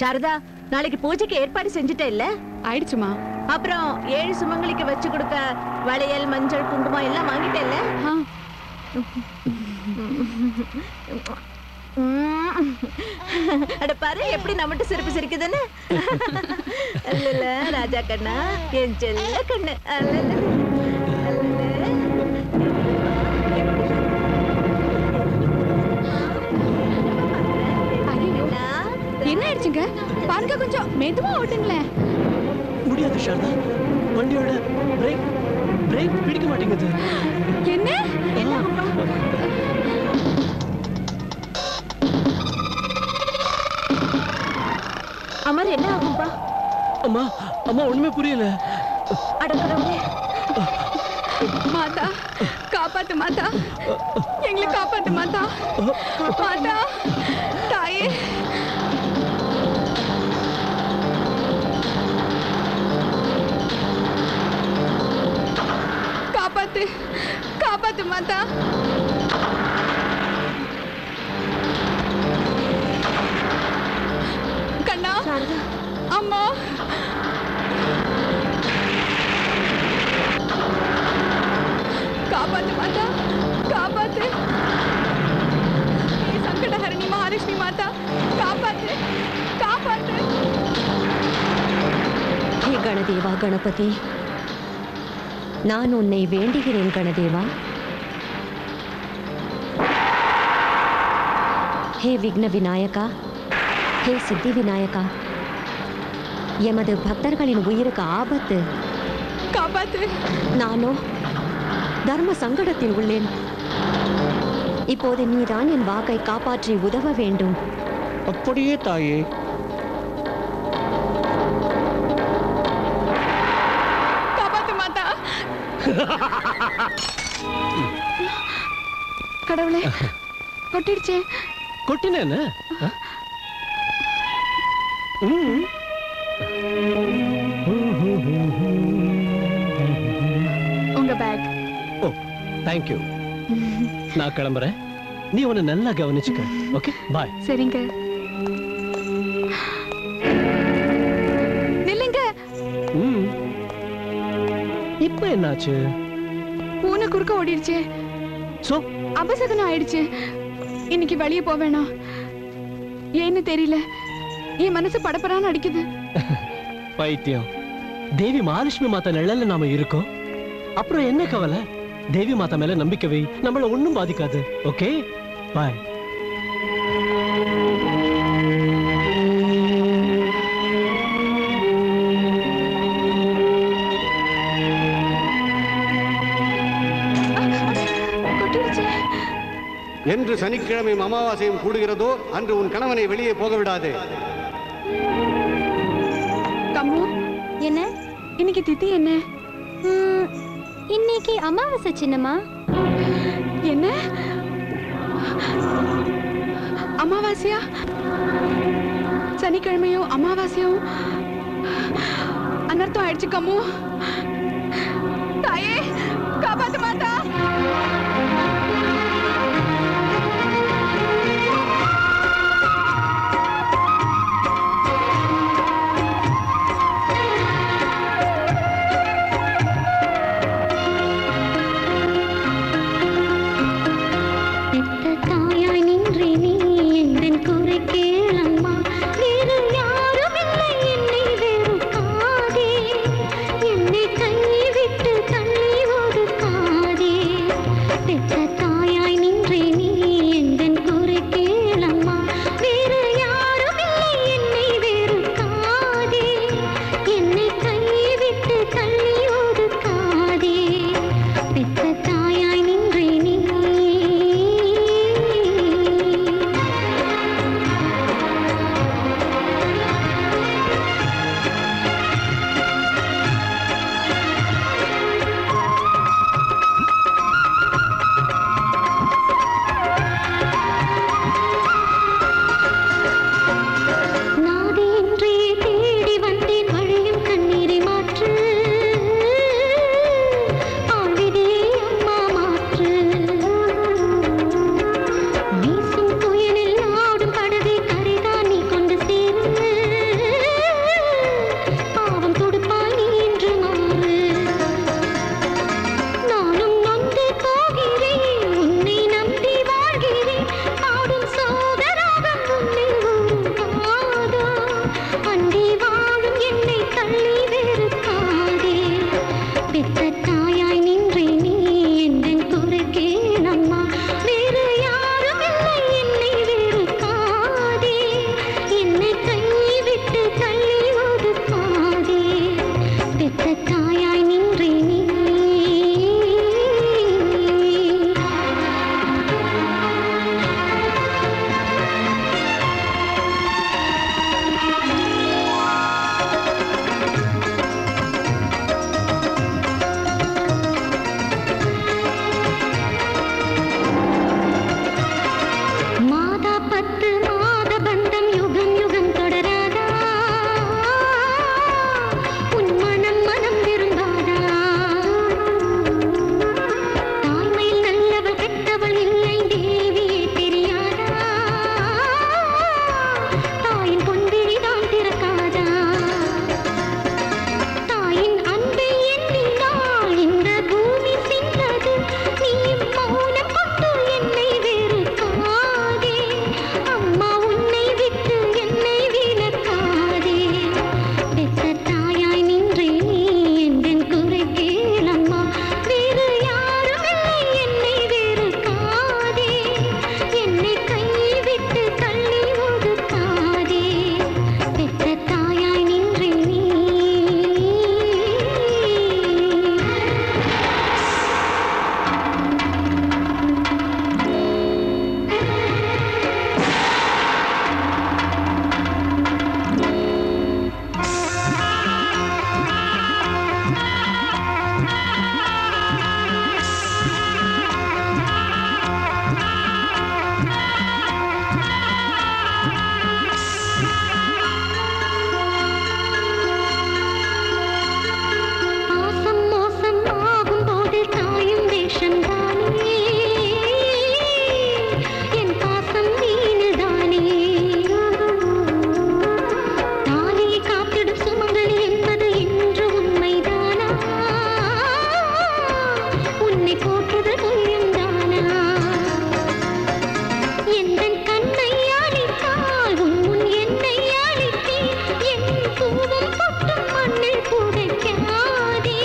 சாரதா, நாளைக்கு பூஜைக்கு ஏற்பாடு செஞ்சுட்டே இல்ல? ஆயிடுச்சுமா. அப்புறம் 7 சுமங்களுக்கு வச்சு கொடுக்க வளையல், மஞ்சள், குங்குமம் எல்லாம் வாங்கிட்டே இல்ல? அட பாரு எப்படி நம்மட்டு சிரிப்பு சிரிக்குதுன்னு. அல்ல ராஜா கண்ணா, என் செல்ல கண்ணு. என்ன ஆயிடுச்சுங்க? பாருங்க, கொஞ்சம் மெதுவா ஓட்டுங்களேன். முடியாது சாரதா, வண்டியோட பிரேக் பிடிக்க மாட்டேங்குது. என்ன என்ன அமர், என்ன ஆகும்பா? அம்மா அம்மா, ஒண்ணுமே புரியல. அடக்கடவுளே, மாதா காப்பாத்து மாதா, எங்களை காப்பாத்து மாதா. மாதா தாயே, காப்பாத்து காப்பாத்து மாதா. கண்ணா, அம்மா, காப்பாத்து மாதா, காப்பாத்து. சங்கடஹரணி மகாலட்சுமி மாதா, காப்பாத்து காப்பாத்து. ஹே கணதேவா கணபதி, நான் உன்னை வேண்டுகிறேன் கணதேவா. ஹே விக்ன விநாயகா, ஹே சித்தி விநாயகா, எமது பக்தர்களின் உயிருக்கு ஆபத்து. காப்பாத்து. நானோ தர்ம சங்கடத்தில் உள்ளேன். இப்போது நீதான் என் வாக்கை காப்பாற்றி உதவ வேண்டும். அப்படியே தாயே. காப்பாத்து மாதா. கடவுளே, கொட்டிடுச்சே. கொட்டினேன்னு உங்க பேக். ஓ, தேங்க்யூ. நான் கிளம்புறேன். நீ உன்னை நல்லா கவனிச்சுக்க. ஓகே, பாய். சரிங்க. என்னாச்சு? பூனை குறுக்க ஓடிடுச்சு. சோ அபசகனம் ஆயிடுச்சு. இன்னைக்கு வெளியே போவேனா ஏன்னு தெரியல. என் மனசு படப்படான்னு அடிக்குது. பைத்தியம். தேவி மகாலட்சுமி மாதா நிழல்ல நாம இருக்கோம். அப்புறம் என்ன கவலை? தேவி மாதா மேல நம்பிக்கை வை, நம்மள ஒண்ணும் பாதிக்காது. ஓகே, பாய். என்று சனிக்கிழமையும் அமாவாசையும் கூடுகிறதோ அன்று உன் கணவனை வெளியே போக விடாதே. கம்மு, என்ன இன்னைக்கு திதி என்ன? இன்னைக்கு அமாவாசை சின்னம்மா. என்ன அமாவாசையா? சனிக்கிழமையும் அமாவாசையும் அனர்த்தம் ஆயிடுச்சு கம்மு. தாயே காப்பாத்து மாதா. போற்றுதல் புரியுந்தானா எந்தன் கண்ணை அழித்தால் உன் என்னை அழித்தேன் என் பூவும் பொட்டும் மண்ணில் புதைக்காதே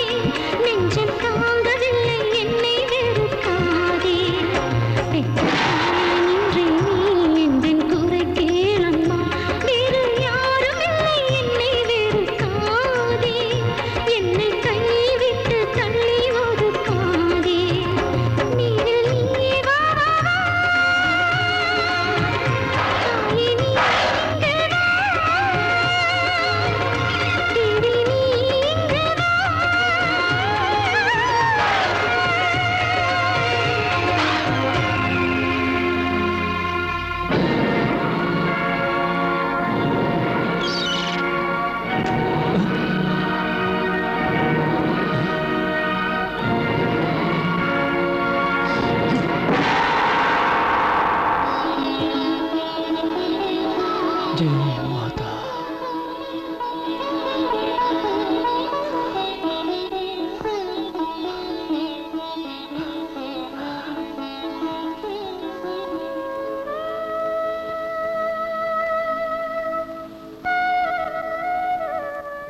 நெஞ்சம் தாங்கவில்லை என்னை வெறுக்காதே நின்றே நீ எந்தன் குறை கேளம்மா வேறு யாரும் இல்லை என்னை வெறுக்காதே என்னை கைவிட்டு தள்ளி ஒதுக்காதே நீரில் நீ வா தாயே நீ இங்கு வா தேவி நீ இங்கு வா जय माता।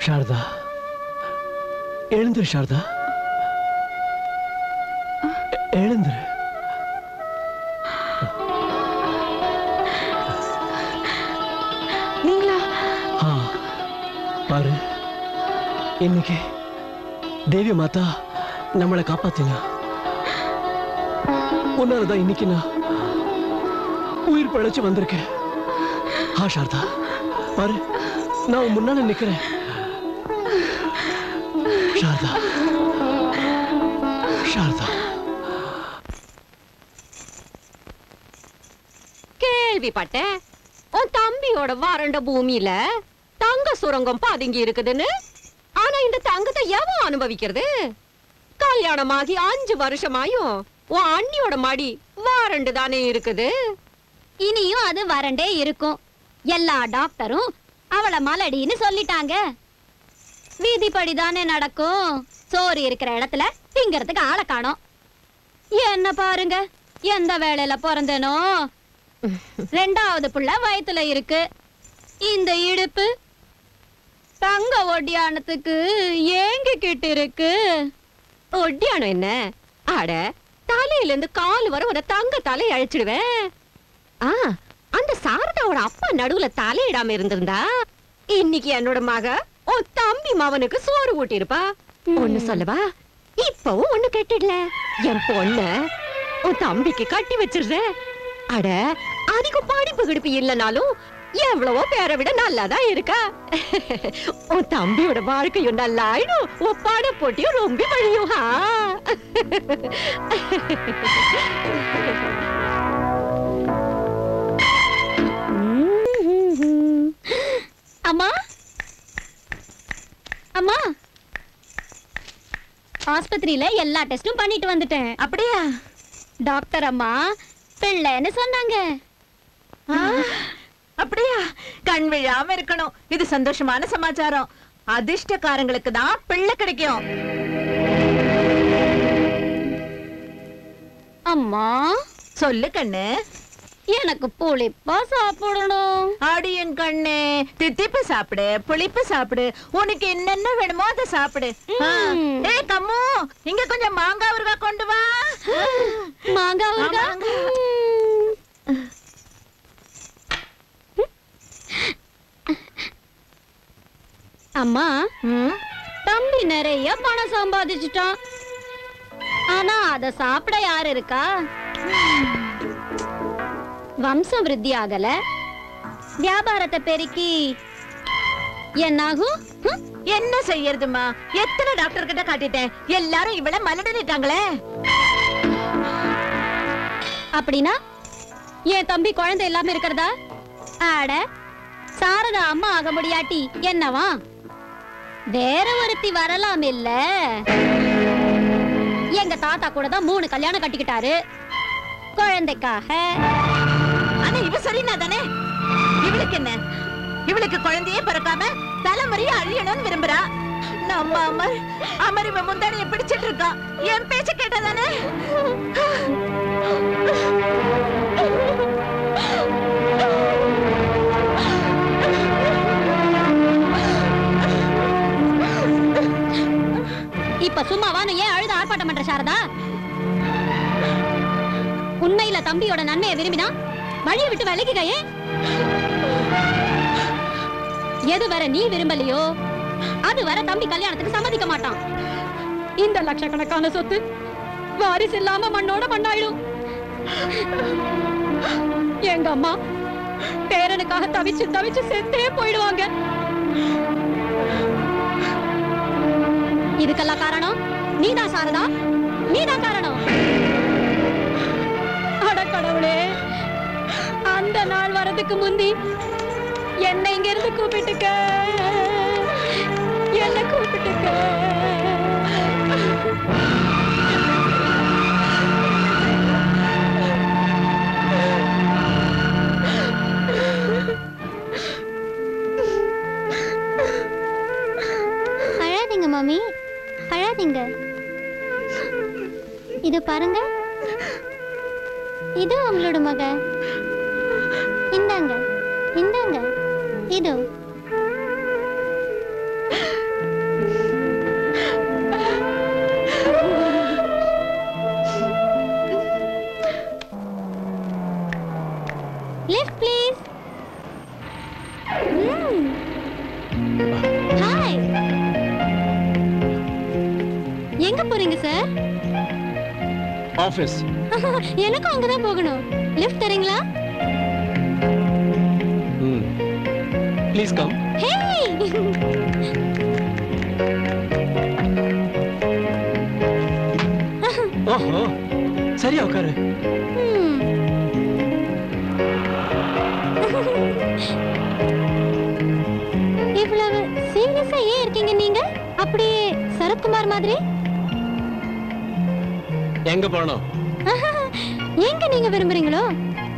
शारदा எழுந்திரு शारदा எழுந்திரு நீங்களா பாரு இன்னைக்கு தேவி மாதா நம்மளை காப்பாத்தினா உன்னாலதான் இன்னைக்கு நான் உயிர் பிழைச்சு வந்திருக்கேன் शारदा பாரு நான் உன் முன்னால நிக்கிறேன் शारदा शारदा கேள்விப்பட்டேன் உன் தம்பியோட வறண்ட பூமியில தங்க சுரங்கம் பதுங்கி இருக்குதுன்னு. ஆனா இந்த தங்கத்தை எவன் அனுபவிக்கிறது? கல்யாணமாகி 5 வருஷமாயும் உன் அண்ணியோட மடி வறண்டு தானே இருக்குது. இனியும் அது வறண்டே இருக்கும். எல்லா டாக்டரும் அவளை மலடின்னு சொல்லிட்டாங்க. விதிப்படி தானே நடக்கும். சோறு இருக்கிற இடத்துல திங்கிறதுக்கு ஆளை காணோம். என்ன பாருங்க, எந்த வேளையில பிறந்தனோ 2வது புள்ள வயித்துல இருக்கு. இந்த இடுப்பு தங்க ஒட்டியானத்துக்கு ஏங்கிக்கிட்டு இருக்கு. ஒட்டியானம் என்ன? அட தலையில இருந்து கால் வர ஒரு தங்க தலை அழைச்சிடுவேன். அந்த சாரதாவோட அப்பா நடுவுல தலையிடாம இருந்திருந்தா இன்னைக்கு என்னோட மக உன் தம்பி மவனுக்கு சோறு ஊட்டி இருப்பா. ஒண்ணு சொல்லவா, இப்பவும் ஒண்ணு கெட்டிடல. என் பொண்ண உன் தம்பிக்கு கட்டி வச்சிடுற. அட அதிகம் படிப்பு கிடுப்பு இல்லனாலும் எவ்வளவோ பேரை விட நல்லாதான் இருக்கா. உன் தம்பியோட வாழ்க்கையும் நல்லா ஆயிடும், உன் பாட போட்டியும் ரொம்ப வழியும். அம்மா அம்மா, ஆஸ்பத்திரியில எல்லா டெஸ்டும் பண்ணிட்டு வந்துட்டேன். அப்படியா? டாக்டர் அம்மா பிள்ளைன்னு சொன்னாங்க. அப்படியா? கண் விழாம இருக்கணும். இது சந்தோஷமான சமாச்சாரம். அதிர்ஷ்டக்காரங்களுக்கு தான் பிள்ளை கிடைக்கும். அம்மா சொல்லு கண்ணு. எனக்கு புளிப்பா சாப்பிடணும். ஆடியன் கண்ணு, தித்திப்பு சாப்பிடு, புளிப்பு சாப்பிடு, உனக்கு என்னென்ன வேணுமோ அதை சாப்பிடு. ஏய் கம்மு, இங்க கொஞ்சம் மாங்காய் ஊறுகாய் கொண்டு வா. மாங்காய் ஊறுகாய்? அம்மா, தம்பி நிறைய பணம் சம்பாதிச்சுட்டான். ஆனா அத சாப்பிட யாரு இருக்கா? வம்சம் விருத்தி ஆகல, வியாபாரத்தை பெருக்கி என்னாகும்? என்ன செய்யறதுமா? எத்தனை டாக்டர் கிட்ட காட்டிட்டேன், எல்லாரும் இவள மலடிட்டாங்களே. அப்படின்னா என் தம்பி குழந்தை இல்லாம இருக்கிறதா? ஆட சாரதா அம்மா ஆக முடியாட்டி என்னவா? வேற ஒருத்தி வரலாம் இல்ல? எங்க தாத்தா கூட தான் 3 கல்யாணம் கட்டிக்கிட்டாரு குழந்தைக்காக. ஆனா இவ சரினா தானே? இவளுக்கு என்ன? இவளுக்கு குழந்தையே பிறக்காம தலைமுறையை அழியணும்னு விரும்புறா. நம்ம அமர் இவ முந்தானிய பிடிச்சிட்டு இருக்கா. என் பேச்ச கேட்டதா தானே? இப்ப சும்மாவானு ஏன் அழுது ஆர்ப்பாட்டம் பண்ற சாரதா? உண்மையில தம்பியோட நன்மையை விரும்பினா வழியை விட்டு விலகிக்கையே. எது வர நீ விரும்பலையோ அது வர தம்பி கல்யாணத்துக்கு சம்மதிக்க மாட்டான். இந்த லட்சக்கணக்கான சொத்து வாரிசு இல்லாம மண்ணோட மண்ணாயிடும். எங்க அம்மா பேரனுக்காக தவிச்சு தவிச்சு செத்தே போயிடுவாங்க. இதுக்கெல்லாம் காரணம் நீதான் சாரதா, நீதான் காரணம். அட கடவுளே, அந்த நாள் வரதுக்கு முந்தி என்ன இங்க இருந்து கூப்பிட்டுக்க, என்ன கூப்பிட்டுக்க. அழாதீங்க மாமி, அழாதீங்க. இது பாருங்க, இது உங்களோட மக. இந்தாங்க இந்தாங்க, இது லிஃப்ட் ப்ளீஸ். ஹாய், எங்க போறீங்க சார்? ஆபீஸ். எனக்கும் அங்கதான் போகணும். லிஃப்ட் தரீங்களா? Please come. ஹே, ஓஹோ, சரியா உட்காரு. இவ்வளவு சீரியஸா ஏன் இருக்கீங்க நீங்க? அப்படியே சரத்குமார் மாதிரி. எங்க போறோம்? எங்க நீங்க விரும்புறீங்களோ,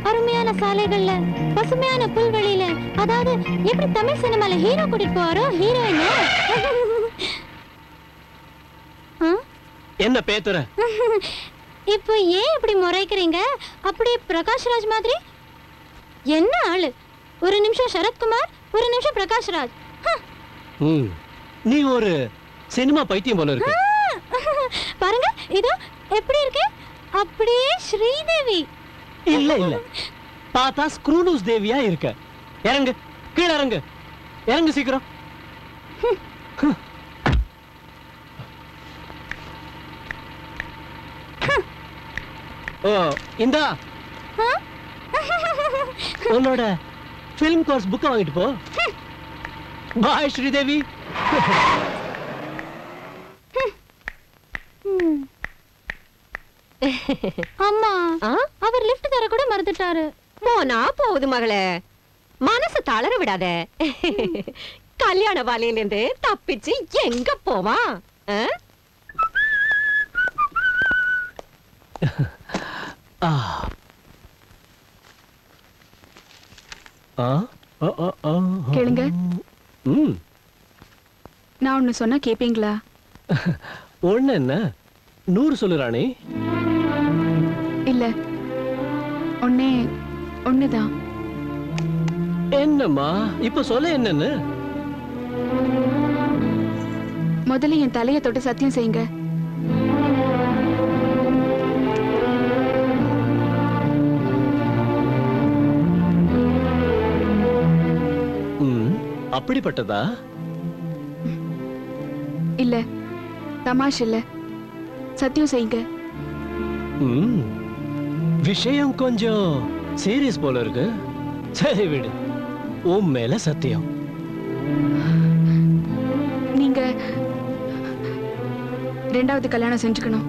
அருமையான சாலைகள்ல, பசுமையான புல்வெளியில, அதாவது எப்படி தமிழ் சினிமால ஹீரோ கூட்டிட்டு போவாரோ ஹீரோயின். என்ன பேத்துற? இப்போ ஏன் இப்படி முறைக்கிறீங்க? அப்படியே பிரகாஷ்ராஜ் மாதிரி. என்ன ஆளு, ஒரு நிமிஷம் சரத்குமார், ஒரு நிமிஷம் பிரகாஷ்ராஜ். நீ ஒரு சினிமா பைத்தியம் போல இருக்கு. பாருங்க, இதோ எப்படி இருக்கு, அப்படியே ஸ்ரீதேவி. இல்ல இல்ல, பார்த்தா ஸ்க்ரூலூஸ் தேவியா இருக்க. இறங்கு, கீழே இறங்கு, இறங்கு சீக்கிரம். ஓ, இந்தா உன்னோட ஃபிலிம் கோர்ஸ் புக்க வாங்கிட்டு போ. பாய் ஸ்ரீதேவி. அம்மா, அவர் லிஃப்ட் தர கூட மறந்துட்டாரு. போனா போகுது மகளே, மனசு தளர விடாத. கல்யாண வாலையில இருந்து தப்பிச்சு எங்க போவான்? கேளுங்க. நான் ஒண்ணு சொன்னா கேப்பீங்களா? ஒண்ணு என்ன, 100 சொல்லு ராணி. இல்ல, ஒண்ணே ஒண்ணுதான். என்னம்மா இப்ப சொல்ல என்னன்னு? முதல்ல என் தலையை தொட்டு சத்தியம் செய்யுங்க. அப்படிப்பட்டதா? இல்ல, தமாஷ் இல்ல, சத்தியம் செய்யுங்க. விஷயம் கொஞ்சம் சீரியஸ் போல இருக்கு. சரி விடு, உன் மேல சத்தியம். நீங்க ரெண்டாவது கல்யாணம் செஞ்சுக்கணும்.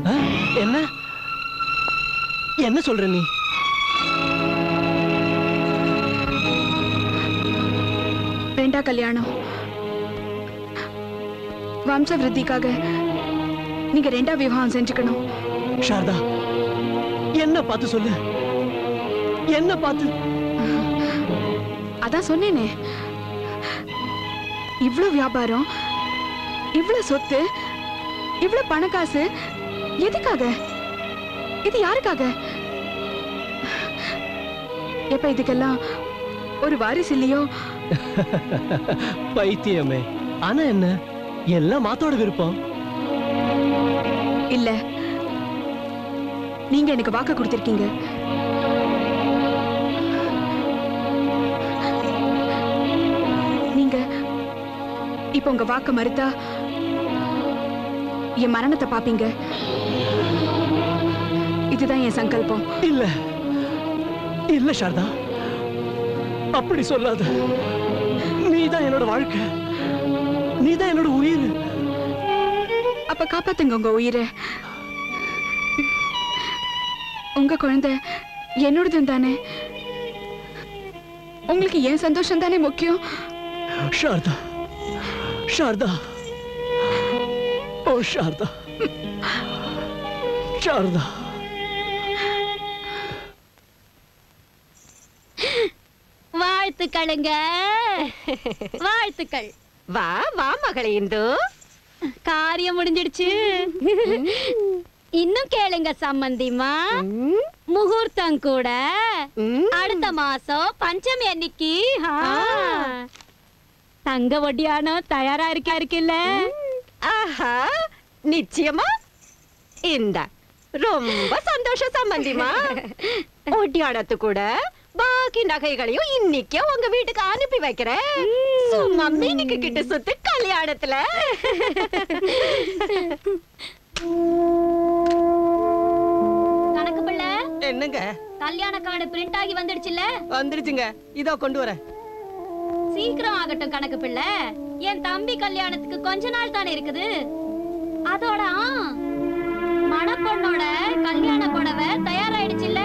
என்ன என்ன சொல்ற நீ? ரெண்டா கல்யாணம் வம்ச விருத்திக்காக நீங்க ரெண்டா விவாகம் செஞ்சுக்கணும். சாரதா, என்ன பார்த்து சொல்லு, என்ன பார்த்து? அதான் சொன்னேனே, இவ்ளோ வியாபாரம், இவ்ளோ சொத்து, இவ்ளோ பணக்காசு எதுக்காக? இது யாருக்காக? எப்ப இதுக்கெல்லாம் ஒரு வாரிசு இல்லையோ? பைத்தியமே. ஆனா என்ன, எல்லாம் மாத்தோட விருப்பம். இல்ல, நீங்க எனக்கு வாக்கு கொடுத்திருக்கீங்க. நீங்க இப்ப உங்க வாக்க மறுத்தா என் மரணத்தை பாப்பீங்க. இதுதான் என் சங்கல்பம். இல்ல இல்ல சாரதா, அப்படி சொல்லாத. நீதான் என்னோட வாழ்க்கை, நீதான் என்னோட உயிர். அப்ப காப்பாத்துங்க உங்க உயிரை. உங்க குழந்தை என்னோடதும் தானே. உங்களுக்கு என் சந்தோஷம் தானே முக்கியம். சாரதா, சாரதா, ஓ சாரதா, சாரதா. வாழ்த்துக்களுங்க, வாழ்த்துக்கள். வா வா மகளே இந்து, காரியம் முடிஞ்சிடுச்சு. இன்னும் கேளுங்க சம்பந்திமா, முகூர்த்தம் கூட அடுத்த மாசம் பஞ்சமி அன்னைக்கு. தங்க ஒட்டியானம் தயாரா இருக்குல்ல? ஆஹா, நிச்சயமா. இந்த ரொம்ப சந்தோஷம் சம்பந்திமா. ஒட்டியானத்து கூட பாக்கி நகைகளையும் இன்னைக்கே உங்க வீட்டுக்கு அனுப்பி வைக்கிறேன். சும்மா மீனுக்கு கிட்ட சுத்து கல்யாணத்துல. கணக்கு பிள்ளை, என்னங்க? கல்யாண கார்டு பிரிண்ட் ஆகி வந்துடுச்சுல்ல? வந்துடுச்சுங்க, இதோ கொண்டு வரேன். சீக்கிரம் ஆகட்டும் கணக்கு பிள்ளை. என் தம்பி கல்யாணத்துக்கு கொஞ்ச நாள் தானே இருக்குது. அதோட மணப்பொண்ணோட கல்யாண புடவை தயாராயிடுச்சுல்ல?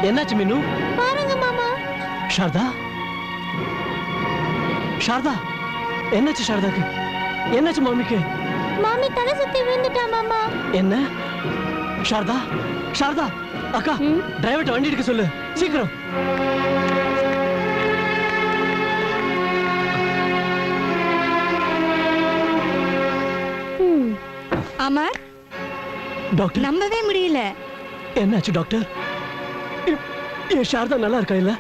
என்னாச்சு மீனு? பாருங்க மாமா. சாரதா, சாரதா, என்னாச்சு சாரதாக்கு? என்னாச்சு மாமிக்கு? மாமி தலை சுத்தி விழுந்துட்டா மாமா. என்ன? சாரதா, சாரதா, அக்கா, டிரைவர்ட்ட வண்டி எடுக்க சொல்லு சீக்கிரம். அமர், டாக்டர், நம்பவே முடியல. என்னாச்சு டாக்டர்? என் சாரதா நல்லா இருக்கா இல்ல?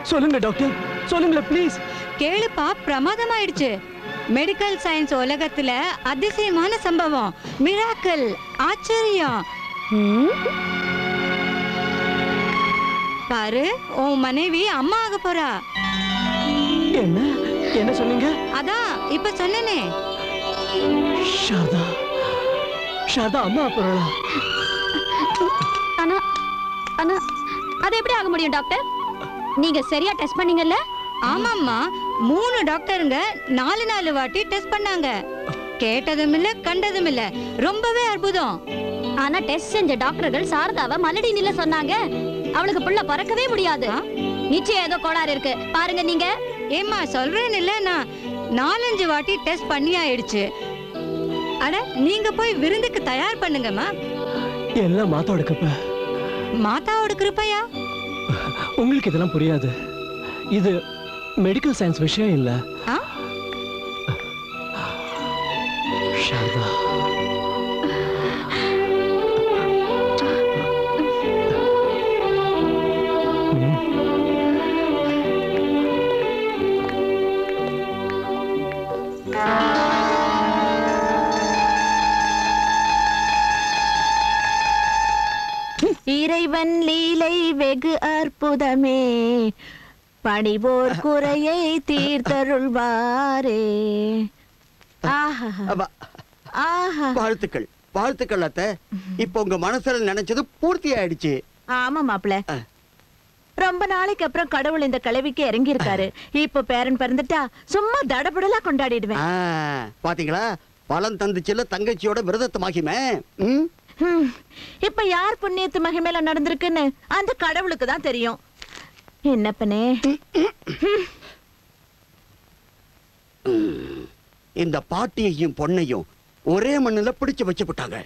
சொல்லுங்க டாக்டர், சொல்லுங்களேன் ப்ளீஸ். கேளுப்பா, பிரமாதமாயிடுச்சு. மெடிக்கல் சயின்ஸ் உலகத்துல அதிசயமான சம்பவம், மிராக்கல், ஆச்சரியம். பாரு, உன் மனைவி அம்மா ஆக போறா. என்ன என்ன சொன்னீங்க? அதான் இப்ப சொன்னேனே. சாரதா, சாரதா அம்மா போறா. ஆனா ஆனா அது எப்படி ஆக முடியும் டாக்டர்? நீங்க சரியா டெஸ்ட் பண்ணீங்கல்ல? ஆமாம்மா, 3 டாக்டருங்க 4 வாட்டி டெஸ்ட் பண்ணாங்க. கேட்டதும் இல்ல கண்டதும் இல்ல. ரொம்பவே அற்புதம். ஆனா டெஸ்ட் செஞ்ச டாக்டர்கள் சாரதாவை மலடின்னு இல்ல சொன்னாங்க. அவளுக்கு புள்ள பறக்கவே முடியாது. நிச்சயம் ஏதோ கோளாறு இருக்கு பாருங்க நீங்க. ஏம்மா சொல்றேன் இல்ல, நான் 4-5 வாட்டி டெஸ்ட் பண்ணி ஆயிடுச்சு. அட நீங்க போய் விருந்துக்கு தயார் பண்ணுங்கம்மா. எல்லாம் மாத்தாவோட கிருப்பை. மாதாவோட கிருப்பையா? உங்களுக்கு இதெல்லாம் புரியாது. இது மெடிக்கல் சயின்ஸ் விஷயம் இல்ல. சாரதா, இறைவன் லீலை வெகு அற்புதமே, பணிவோர் குறையை தீர்த்தருள்வாரே. வாழ்த்துக்கள் வாழ்த்துக்கள் அத்தை. இப்ப உங்க மனசுல நினைச்சது பூர்த்தி ஆயிடுச்சு. ஆமா மாப்பிள்ள, ரொம்ப நாளைக்கு அப்புறம் கடவுள் இந்த கிழவிக்கு இறங்கி இருக்காரு. இப்ப பேரன் பிறந்துட்டா சும்மா தடபுடலா கொண்டாடிடுவேன். பாத்தீங்களா, பலன் தந்துச்சுல தங்கச்சியோட விரதத்து மகிமை. இப்ப யார் புண்ணியத்து மகிமையில நடந்திருக்குன்னு அந்த கடவுளுக்கு தான் தெரியும். என்னப்பனே, இந்த பாட்டியையும் பொண்ணையும் ஒரே மண்ணுல பிடிச்சு வச்சு விட்டாங்க.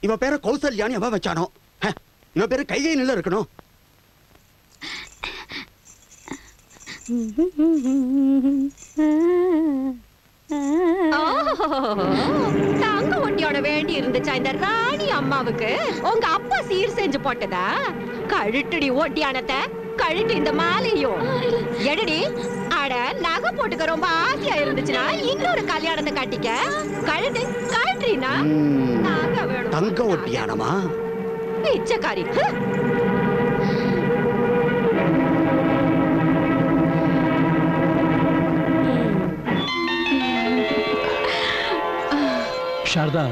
இவ பேர கௌசல்யான்னு அவ வச்சானோ, இவ பேரு கைகையில இருக்கணும். தங்க ஒட்டியோட வேண்டி இருந்துச்சா இந்த ராணி அம்மாவுக்கு? உங்க அப்பா சீர் செஞ்சு போட்டதா? கழுட்டுடி ஒட்டியானத்தை, கழுட்டு இந்த மாலையும் எடுடி. அட நகை போட்டுக்க ரொம்ப ஆசையா இருந்துச்சுன்னா இன்னொரு கல்யாணத்தை கட்டிக்க. கழுட்டு கழுட்டுனா தங்க ஒட்டியானமா? பிச்சைக்காரி. சாரதா,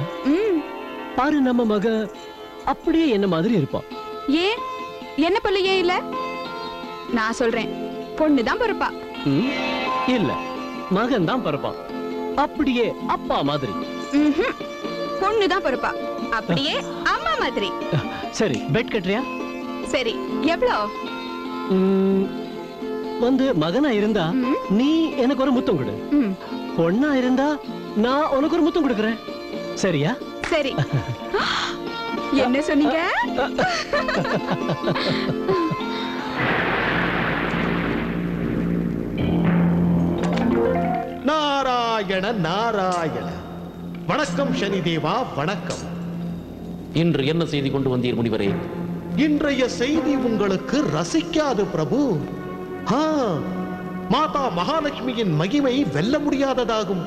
பாரு நம்ம மக அப்படியே என்ன மாதிரி இருப்பான். ஏன் என்ன பொண்ணு ஏன் இல்ல? நான் சொல்றேன், பொண்ணுதான் பிறப்பா. இல்ல, மகன் தான் பிறப்பான். அப்படியே அப்பா மாதிரி. பொண்ணுதான் பிறப்பா, அப்படியே அம்மா மாதிரி. சரி, பெட் கட்டுறியா? சரி, எவ்வளோ? வந்து மகனா இருந்தா நீ எனக்கு ஒரு முத்தம் கொடு, பொண்ணா இருந்தா நான் உனக்கு ஒரு முத்தம் கொடுக்கறேன். சரியா? சரி. என்ன சொன்னீங்க? நாராயண நாராயண. வணக்கம் சனிதேவா, வணக்கம். இன்று என்ன செய்தி கொண்டு வந்தீர் முனிவரே? இன்றைய செய்தி உங்களுக்கு ரசிக்காது பிரபு. மாதா மகாலட்சுமியின் மகிமை வெல்ல முடியாததாகும்.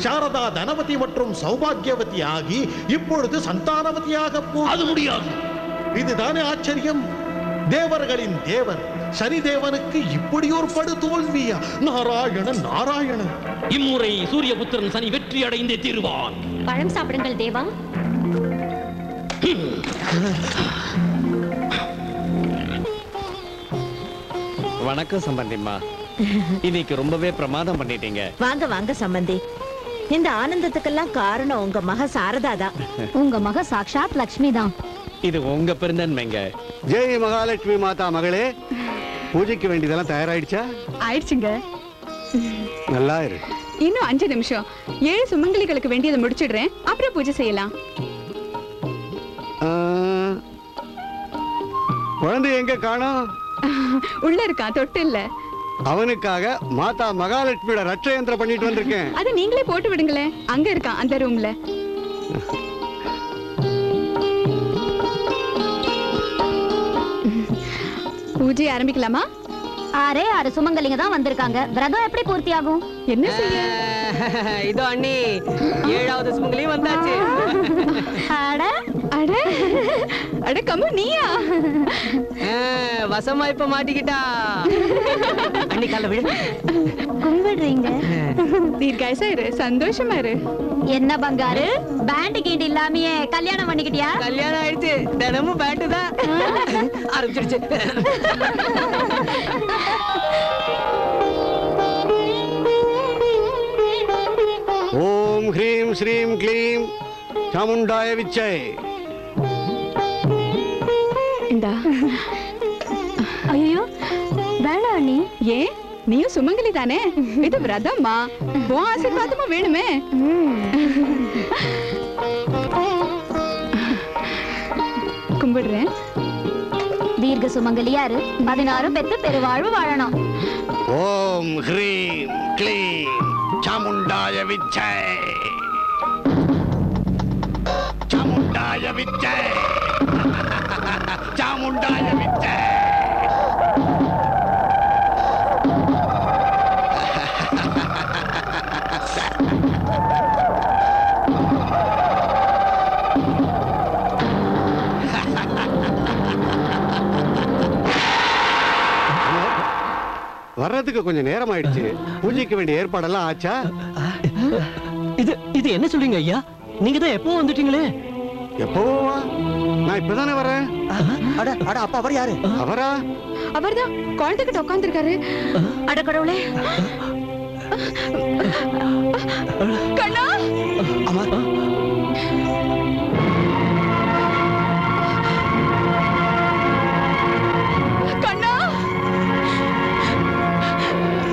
சாரதா தனவதி மற்றும் சௌபாகியவதி ஆகி இப்பொழுது சந்தானவதியாக அது முடியாது. இதுதானே ஆச்சரியம்? தேவர்களின் தேவன் சனிதேவனுக்கு இப்படி ஒரு படு தோல்வியா? நாராயணன் நாராயணன். இம்முறை சூரியபுத்திரன் சனி வெற்றி அடைந்தே தீருவான். பழம் சாப்பிடுங்கள் தேவா. வணக்கம் சம்பந்திம்மா. இன்னைக்கு ரொம்பவே பிரமாதம் பண்ணிட்டீங்க. வாங்க வாங்க சம்பந்தி. இந்த ஆனந்தத்துக்கெல்லாம் காரணம் உங்க மக சாரதா தான். உங்க மக சாக்ஷாத் லட்சுமி தான். இது உங்க பெருந்தன்மைங்க. ஜெய் மகாலட்சுமி மாதா மகளே, பூஜைக்கு வேண்டியதெல்லாம் தயாராயிடுச்சா? ஆயிடுச்சுங்க. நல்லா இரு. இன்னும் 5 நிமிஷம். 7 சுமங்கலிகளுக்கு வேண்டியதை முடிச்சிடுறேன், அப்புறம் பூஜை செய்யலாம். குழந்தை எங்க காணோம்? உள்ள இருக்கா, தொட்டு இல்ல. அவனுக்காக மாதா மகாலட்சுமியோட ரட்சயந்திரம் பண்ணிட்டு வந்திருக்கேன். அது நீங்களே போட்டு விடுங்களேன். அங்க இருக்கான் அந்த ரூம்ல. பூஜை ஆரம்பிக்கலாமா? 6 சுமங்கலிங்க தான் வந்திருக்காங்க. விரதம் எப்படி பூர்த்தி ஆகும்? என்ன செய்ய? இதோ அண்ணி 7வது சுமங்கலியும் வந்தாச்சு. அட அட அட கம்மு நீயா? வசமா இப்ப மாட்டிக்கிட்டா. அண்ணி கால விடு. கும்பிடுறீங்க. தீர்காயசா இரு, சந்தோஷமா இரு. என்ன பங்காரு பேண்ட் கீண்ட் இல்லாமயே கல்யாணம் பண்ணிக்கிட்டியா? கல்யாணம் ஆயிடுச்சு, தினமும் பேண்ட் தான். ஆரம்பிச்சிருச்சு. ஓம் ஹ்ரீம் ஸ்ரீம் க்ளீம் சாமுண்டாய விச்சை. இந்தா. ஐயோ வேணாம் அண்ணி. ஏன் நீயும் சுமங்கலி தானே? இது விரதம்மா, உன் ஆசீர்வாதமும் வேணுமே. கும்பிடுறேன். தீர்க்க சுமங்கலியாரு 16 பெத்து பெருவாழ்வு வாழணும். ஓம் ஹ்ரீம் க்ளீம் சாமுண்டாய விச்சை. சாமுண்டாய விச்சை. சாமுண்டாய விச்சை. வர்றதுக்கு கொஞ்சம் நேரம் ஆயிடுச்சு. பூஜைக்கு வேண்டிய ஏற்பாடெல்லாம் ஆச்சா? இது என்ன சொல்றீங்க ஐயா? நீங்க தான் எப்போ வந்துட்டீங்களே? எப்போவா? நான் இப்பதானே வரேன். அட அட அப்பா அவர் யாரு? அவரா? அவர்தான் குழந்தைகிட்ட உட்கார்ந்திருக்காரு. அட கடவுளே. கண்ணா அம்மா கண்ணா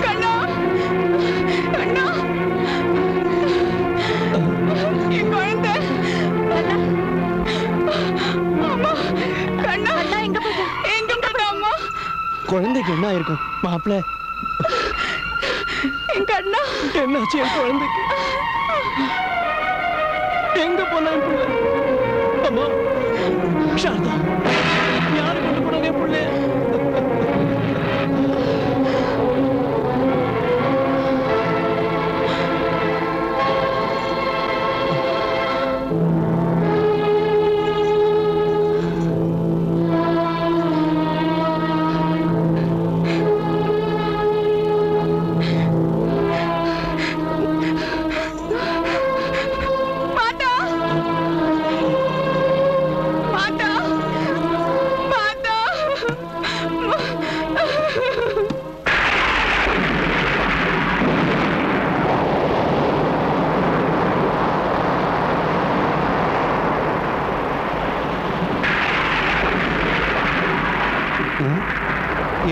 கண்ணா கண்ணா என் குழந்தை. அம்மா கண்ணா எங்க போட்ட அம்மா? குழந்தைக்கு என்ன ஆயிருக்கும் மாப்பிள்ள? என் கண்ணா என்னாச்சு என் குழந்தைக்கு? எங்க போன புள்ள? அம்மா சாரதா, யாரு கொண்டு போனாங்க புள்ள?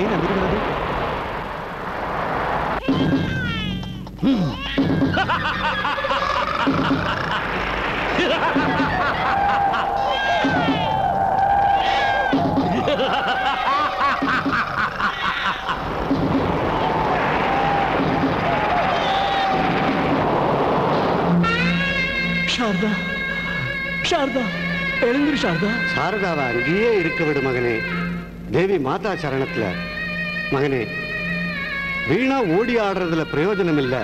ஏன் அதிர்கிறது? சாரதா, சாரதா, எழுந்திரு சாரதா. சாரதாவை அங்கேயே இருக்க விடு மகனே. தேவி மாதா சரணத்துல. மகனே, வீணா ஓடி ஆடுறதுல பிரயோஜனம் இல்ல.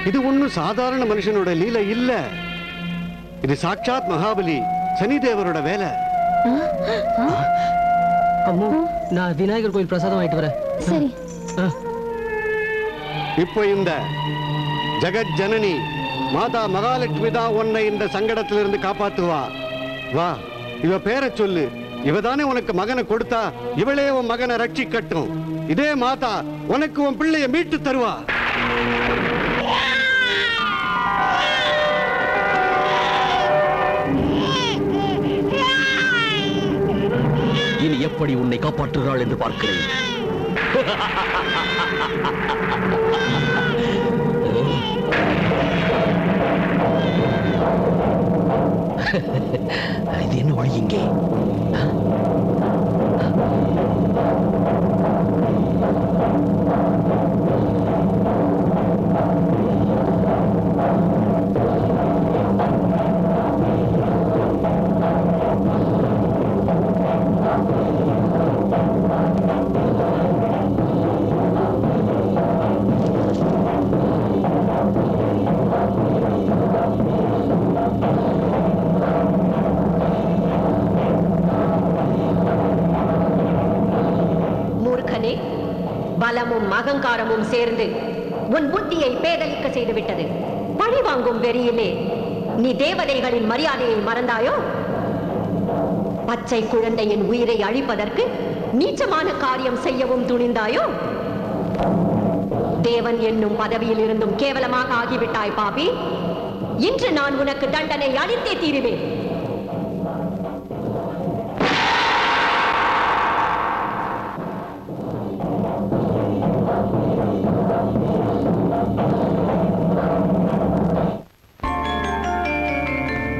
இது ஒண்ணும் சாதாரண மனுஷனோட லீலை இல்ல. இது சாட்சாத் மகாபலி சனிதேவரோட வேலை. அம்மு, நான் விநாயகர் கோயில் பிரசாதம் வாங்கிட்டு வரேன். சரி. இப்போ இந்த ஜெகத் ஜனனி மாதா மகாலட்சுமி தான் உன்னை இந்த சங்கடத்திலிருந்து காப்பாத்துவா. வா, இவ பேரை சொல்லு. இவதானே உனக்கு மகனை கொடுத்தா, இவளே உன் மகனை ரட்சிக்கட்டும். இதே மாதா உனக்கு உன் பிள்ளைய மீட்டு தருவா. இனி எப்படி உன்னை காப்பாற்றுகிறாள் என்று பார்க்கிறேன். இது என்ன வழி இங்கே? மலமும் அகங்காரமும் சேர்ந்து உன் புத்தியை பேதலிக்க செய்துவிட்டது. பழி வாங்கும் வெறியிலே நீ தேவதைகளின் மரியாதையை மறந்தாயோ? பச்சை குழந்தையின் உயிரை அழிப்பதற்கு நீச்சமான காரியம் செய்யவும் துணிந்தாயோ? தேவன் என்னும் பதவியில் இருந்தும் கேவலமாக ஆகிவிட்டாய் பாபி. இன்று நான் உனக்கு தண்டனை அளித்தே தீருவேன்.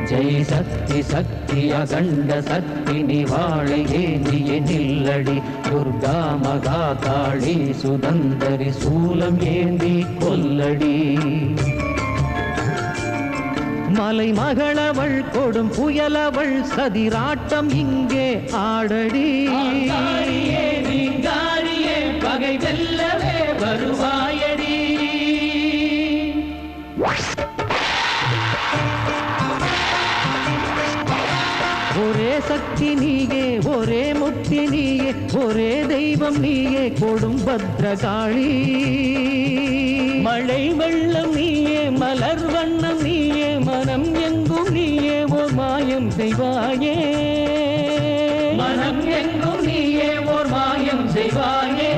ஜெய் சக்தி சக்தி அகண்ட சக்தி நிவாழை ஏந்திய நில்லடி துர்கா மகா காளி சுதந்தரி சூலம் ஏந்தி கொல்லடி. மலை மகளவள் கொடும் புயலவள் சதிராட்டம் இங்கே ஆடடி. பகை வெல்லவே வருவாயடி. ஒரே சக்தி நீயே, ஒரே முக்தி நீயே, ஒரே தெய்வம் நீயே, கொடும் பத்ரகாளி. மழை வெள்ளம் நீயே, மலர் வண்ணம் நீயே, மனம் எங்கும் நீயே, ஓர் மாயம் செய்வாயே. மனம் எங்கும் நீயே, ஓர் மாயம் செய்வாயே.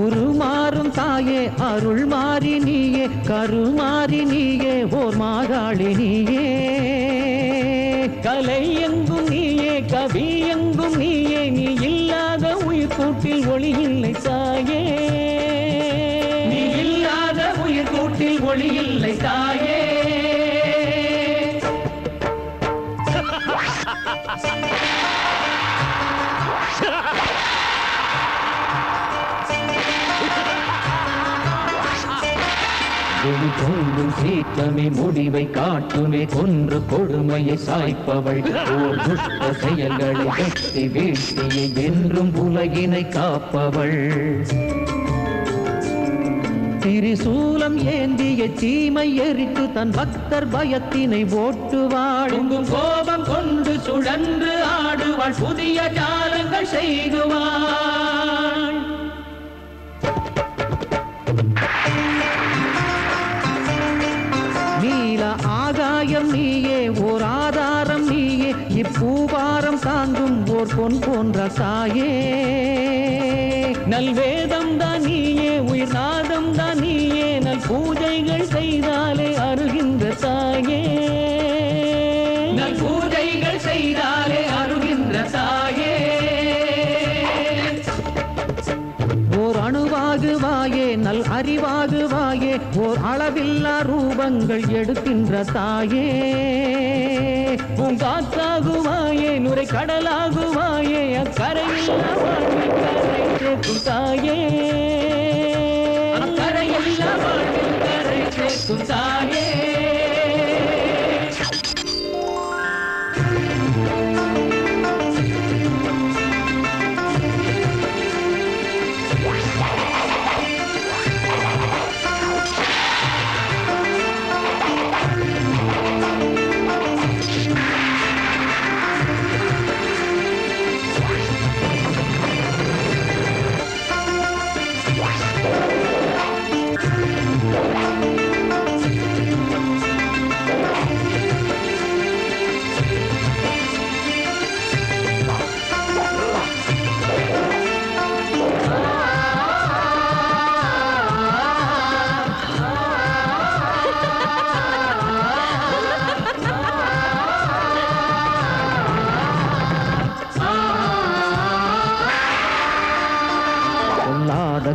உருமாறும் தாயே, அருள் மாறி நீயே, கருமாறி நீயே, ஓர் மாகாளி நீயே. கலை எங்கும் நீயே, கவி எங்கும் நீயே, நீ இல்லாத உயிர் கூட்டில் ஒளி இல்லை தாயே. நீ இல்லாத உயிர் கூட்டில் ஒளி இல்லை தாயே. தோன்றும் சீற்றமே முடிவை காட்டுமே, கொன்று கொடுமையை சாய்ப்பவள், ஓர் துஷ்ட செயல்களை கட்டி வீழ்த்தியை என்றும் உலகினை காப்பவள். திரிசூலம் ஏந்திய தீமை எரித்து தன் பக்தர் பயத்தினை ஓட்டுவாள். கோபம் கொண்டு சுழன்று ஆடுவாள், புதிய ஜாலங்கள் செய்குவாள். நீல ஆகாயம் நீயே, ஓர் ஆதாரம் நீயே, இப்பூபாரம் தாங்கும் ஓர் பொன் போன்ற தாயே. நல்வேதம் தான் நீயே, உயிர் நாதம் தான் நீயே, நல் பூஜைகள் செய்தாலே அருகின்ற தாயே. நல் பூஜைகள் செய்தாலே அருகின்ற தாயே. ஓர் அணுவாகுவாயே, நல் அறிவாகுவாயே, ஓர் அளவில்லா ரூபங்கள் எடுக்கின்ற தாயே. பூங்காத்தாகுவாயே, நுரை கடலாகுவாயே, அக்கரையில்லா வாழ்வில் கரை சேர்க்கும் தாயே. அக்கரையில்லா வாழ்வில் கரை சேர்க்கும் தாயே.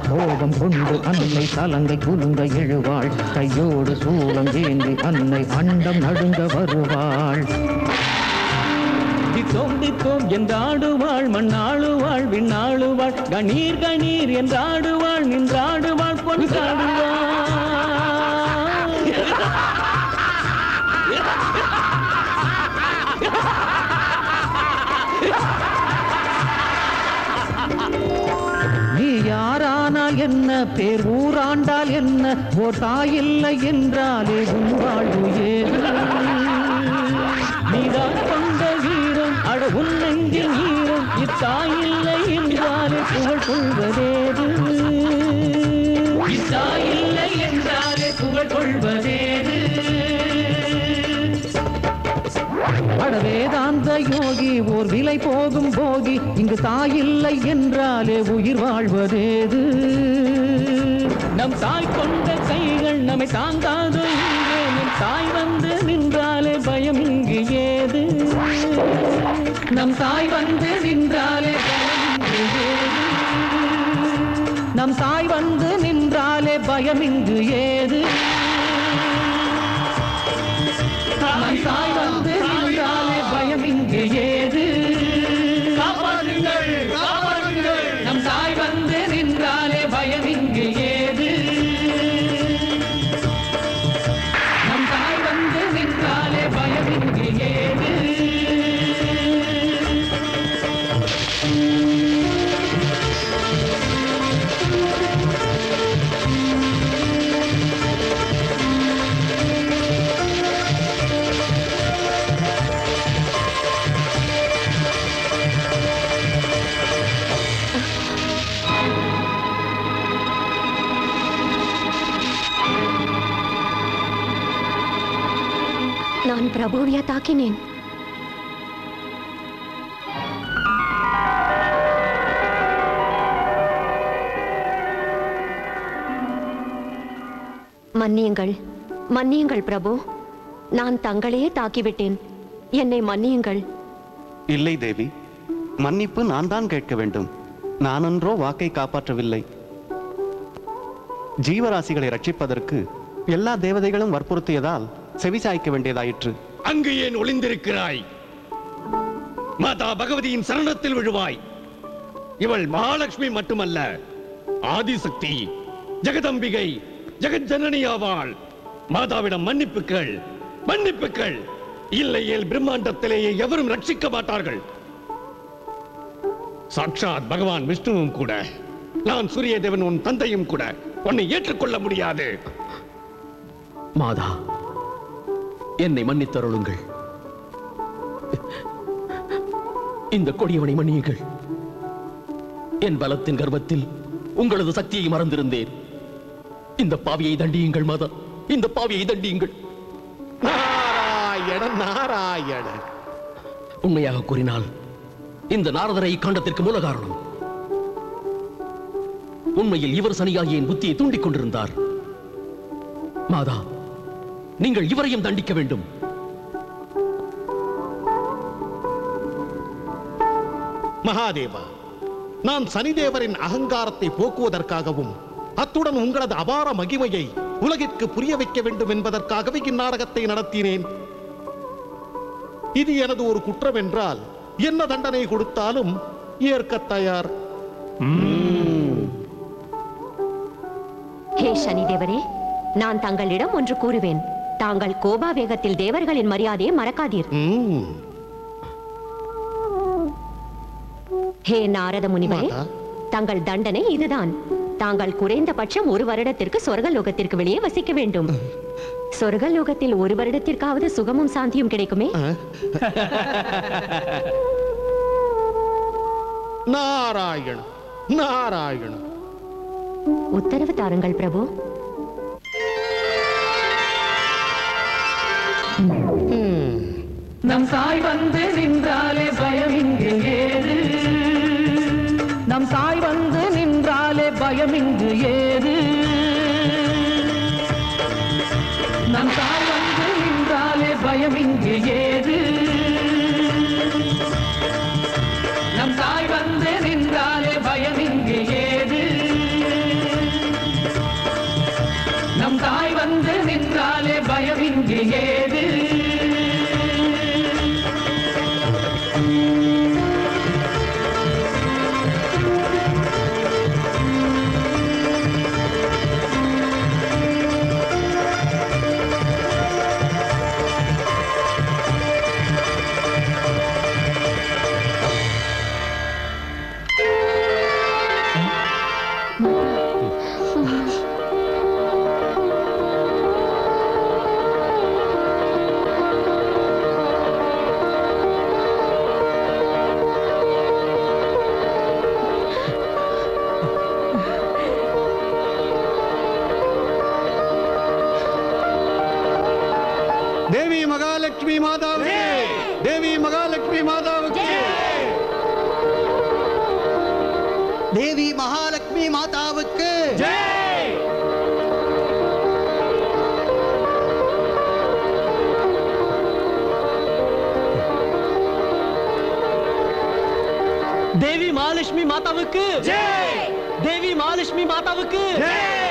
கோபம் கொண்டு அன்னை தலங்கை குலுங்க எழுவாள். கையோடு சூலம் ஏந்தி அன்னை அண்டம் நடுங்க வருவாள். தித்தோம் தித்தோம் என்றாடுவாள், மண்ணாளுவாள், விண்ணாளுவாள், கணீர் கணீர் என்றாடுவாள், நின்றாடுவாள், பொன்றாடுவாள். நீ யாரானால் என்ன, பேர் ஊராண்டால் என்ன, ஓர் தாயில்லை என்றாலே உன் வாழ்வு ஏது. நீதான் கொண்ட வீரம், அட உன் நெஞ்சில் ஈரம், இத்தாயில்லை என்றால் புகழ் கொள்வதேது தாய் இல்லை என்றாலே புகழ் கொள்வதேது வேதாந்த யோகி ஓர் விலை போகும் போகி இங்கு தாய் இல்லை என்றாலே உயிர் வாழ்வதேது நம் தாய் கொண்ட கைகள் நம்மை தாங்காது இங்கே நம் தாய் வந்து நின்றாலே பயம் இங்கு ஏது நம் தாய் வந்து நின்றாலே நம் தாய் வந்து நின்றாலே பயம் இங்கு ஏது நம் தாய் வந்து நின்றாலே பயம் இங்கு ஏது காப்பாற்றுங்கள் காப்பாற்றுங்கள் நம் தாய் வந்து நின்றாலே பயம் இங்கு ஏது நம் தாய் வந்து நின்றாலே பயம் இங்கு ஏது நான் பிரபுவியா தாக்கினேன். மன்னியுங்கள் மன்னியுங்கள் பிரபு, நான் தங்களையே தாக்கிவிட்டேன், என்னை மன்னியுங்கள். இல்லை தேவி, மன்னிப்பு நான் தான் கேட்க வேண்டும். நானொன்றோ வாக்கை காப்பாற்றவில்லை. ஜீவராசிகளை ரட்சிப்பதற்கு எல்லா தேவதைகளும் வற்புறுத்தியதால் செவிசாய்க்க வேண்டியதாயிற்று. அங்கு ஏன் ஒளிந்திருக்கிறாய்? மாதா பகவதியின் சரணத்தில் விழுவாய். இவள் மகாலட்சுமி மட்டுமல்ல, ஆதிசக்தி, ஜெகதம்பிகை, ஜெகஜனனி ஆவாள். மாதாவிடம் மன்னிப்புக்கள், மன்னிப்புக்கள். இல்லையேல் பிரம்மாண்டத்திலேயே எவரும் ரட்சிக்க மாட்டார்கள். சாட்சாத் பகவான் விஷ்ணுவும் கூட, நான் சூரிய தேவன் உன் தந்தையும் கூட உன்னை ஏற்றுக்கொள்ள முடியாது. மாதா, என்னை மன்னித்தருளுங்கள். இந்த கொடியவனை மன்னியுங்கள். என் பலத்தின் கர்வத்தில் உங்களது சக்தியை மறந்திருந்தேன். இந்த பாவியை தண்டியுங்கள் மாதா, இந்த பாவியை தண்டியுங்கள். நாராயண நாராயண. உண்மையாக கூறினால் இந்த நாரதரை இக்காண்டத்திற்கு மூல காரணம். உண்மையில் இவர் சனியாகி என் புத்தியை தூண்டிக் கொண்டிருந்தார். மாதா, நீங்கள் இவரையும் தண்டிக்க வேண்டும். மகாதேவா, நான் சனிதேவரின் அகங்காரத்தை போக்குவதற்காகவும் அத்துடன் உங்களது அபார மகிமையை உலகிற்கு புரிய வைக்க வேண்டும் என்பதற்காகவே இந்நாடகத்தை நடத்தினேன். இது எனது ஒரு குற்றம் என்றால் என்ன தண்டனை கொடுத்தாலும் ஏற்க தயார். ஹே சனிதேவரே, நான் தங்களிடம் ஒன்று கூறுவேன். தாங்கள் கோபாவேகத்தில் தேவர்களின் மரியாதையை மறக்காதீர். ஹே நாரத முனிவரே, தங்கள் தண்டனை இதுதான். தாங்கள் குறைந்தபட்சம் 1 வருடத்திற்கு சொர்க்கலோகத்திற்கு வெளியே வசிக்க வேண்டும். சொர்க்கலோகத்தில் 1 வருடத்திற்காவது சுகமும் சாந்தியும் கிடைக்குமே. நாராயண நாராயண. உத்தரவு தாருங்கள் பிரபு. நம் தாய் வந்து நின்றாலே பயம் இங்கு ஏது, நம் தாய் வந்து நின்றாலே பயம் இங்கு ஏது, நம் தாய் வந்து நின்றாலே பயம் இங்கு ஏது, நம் தாய் வந்து நின்றாலே பயம் இங்கு ஏது, நம் தாய் வந்து நின்றாலே பயம் இங்கு ஏது. தேவி மகாலட்சுமி மாதாவுக்கு ஜெய். தேவி மகாலட்சுமி மாதாவுக்கு ஜெய். தேவி மகாலட்சுமி மாதாவுக்கு ஜெய்.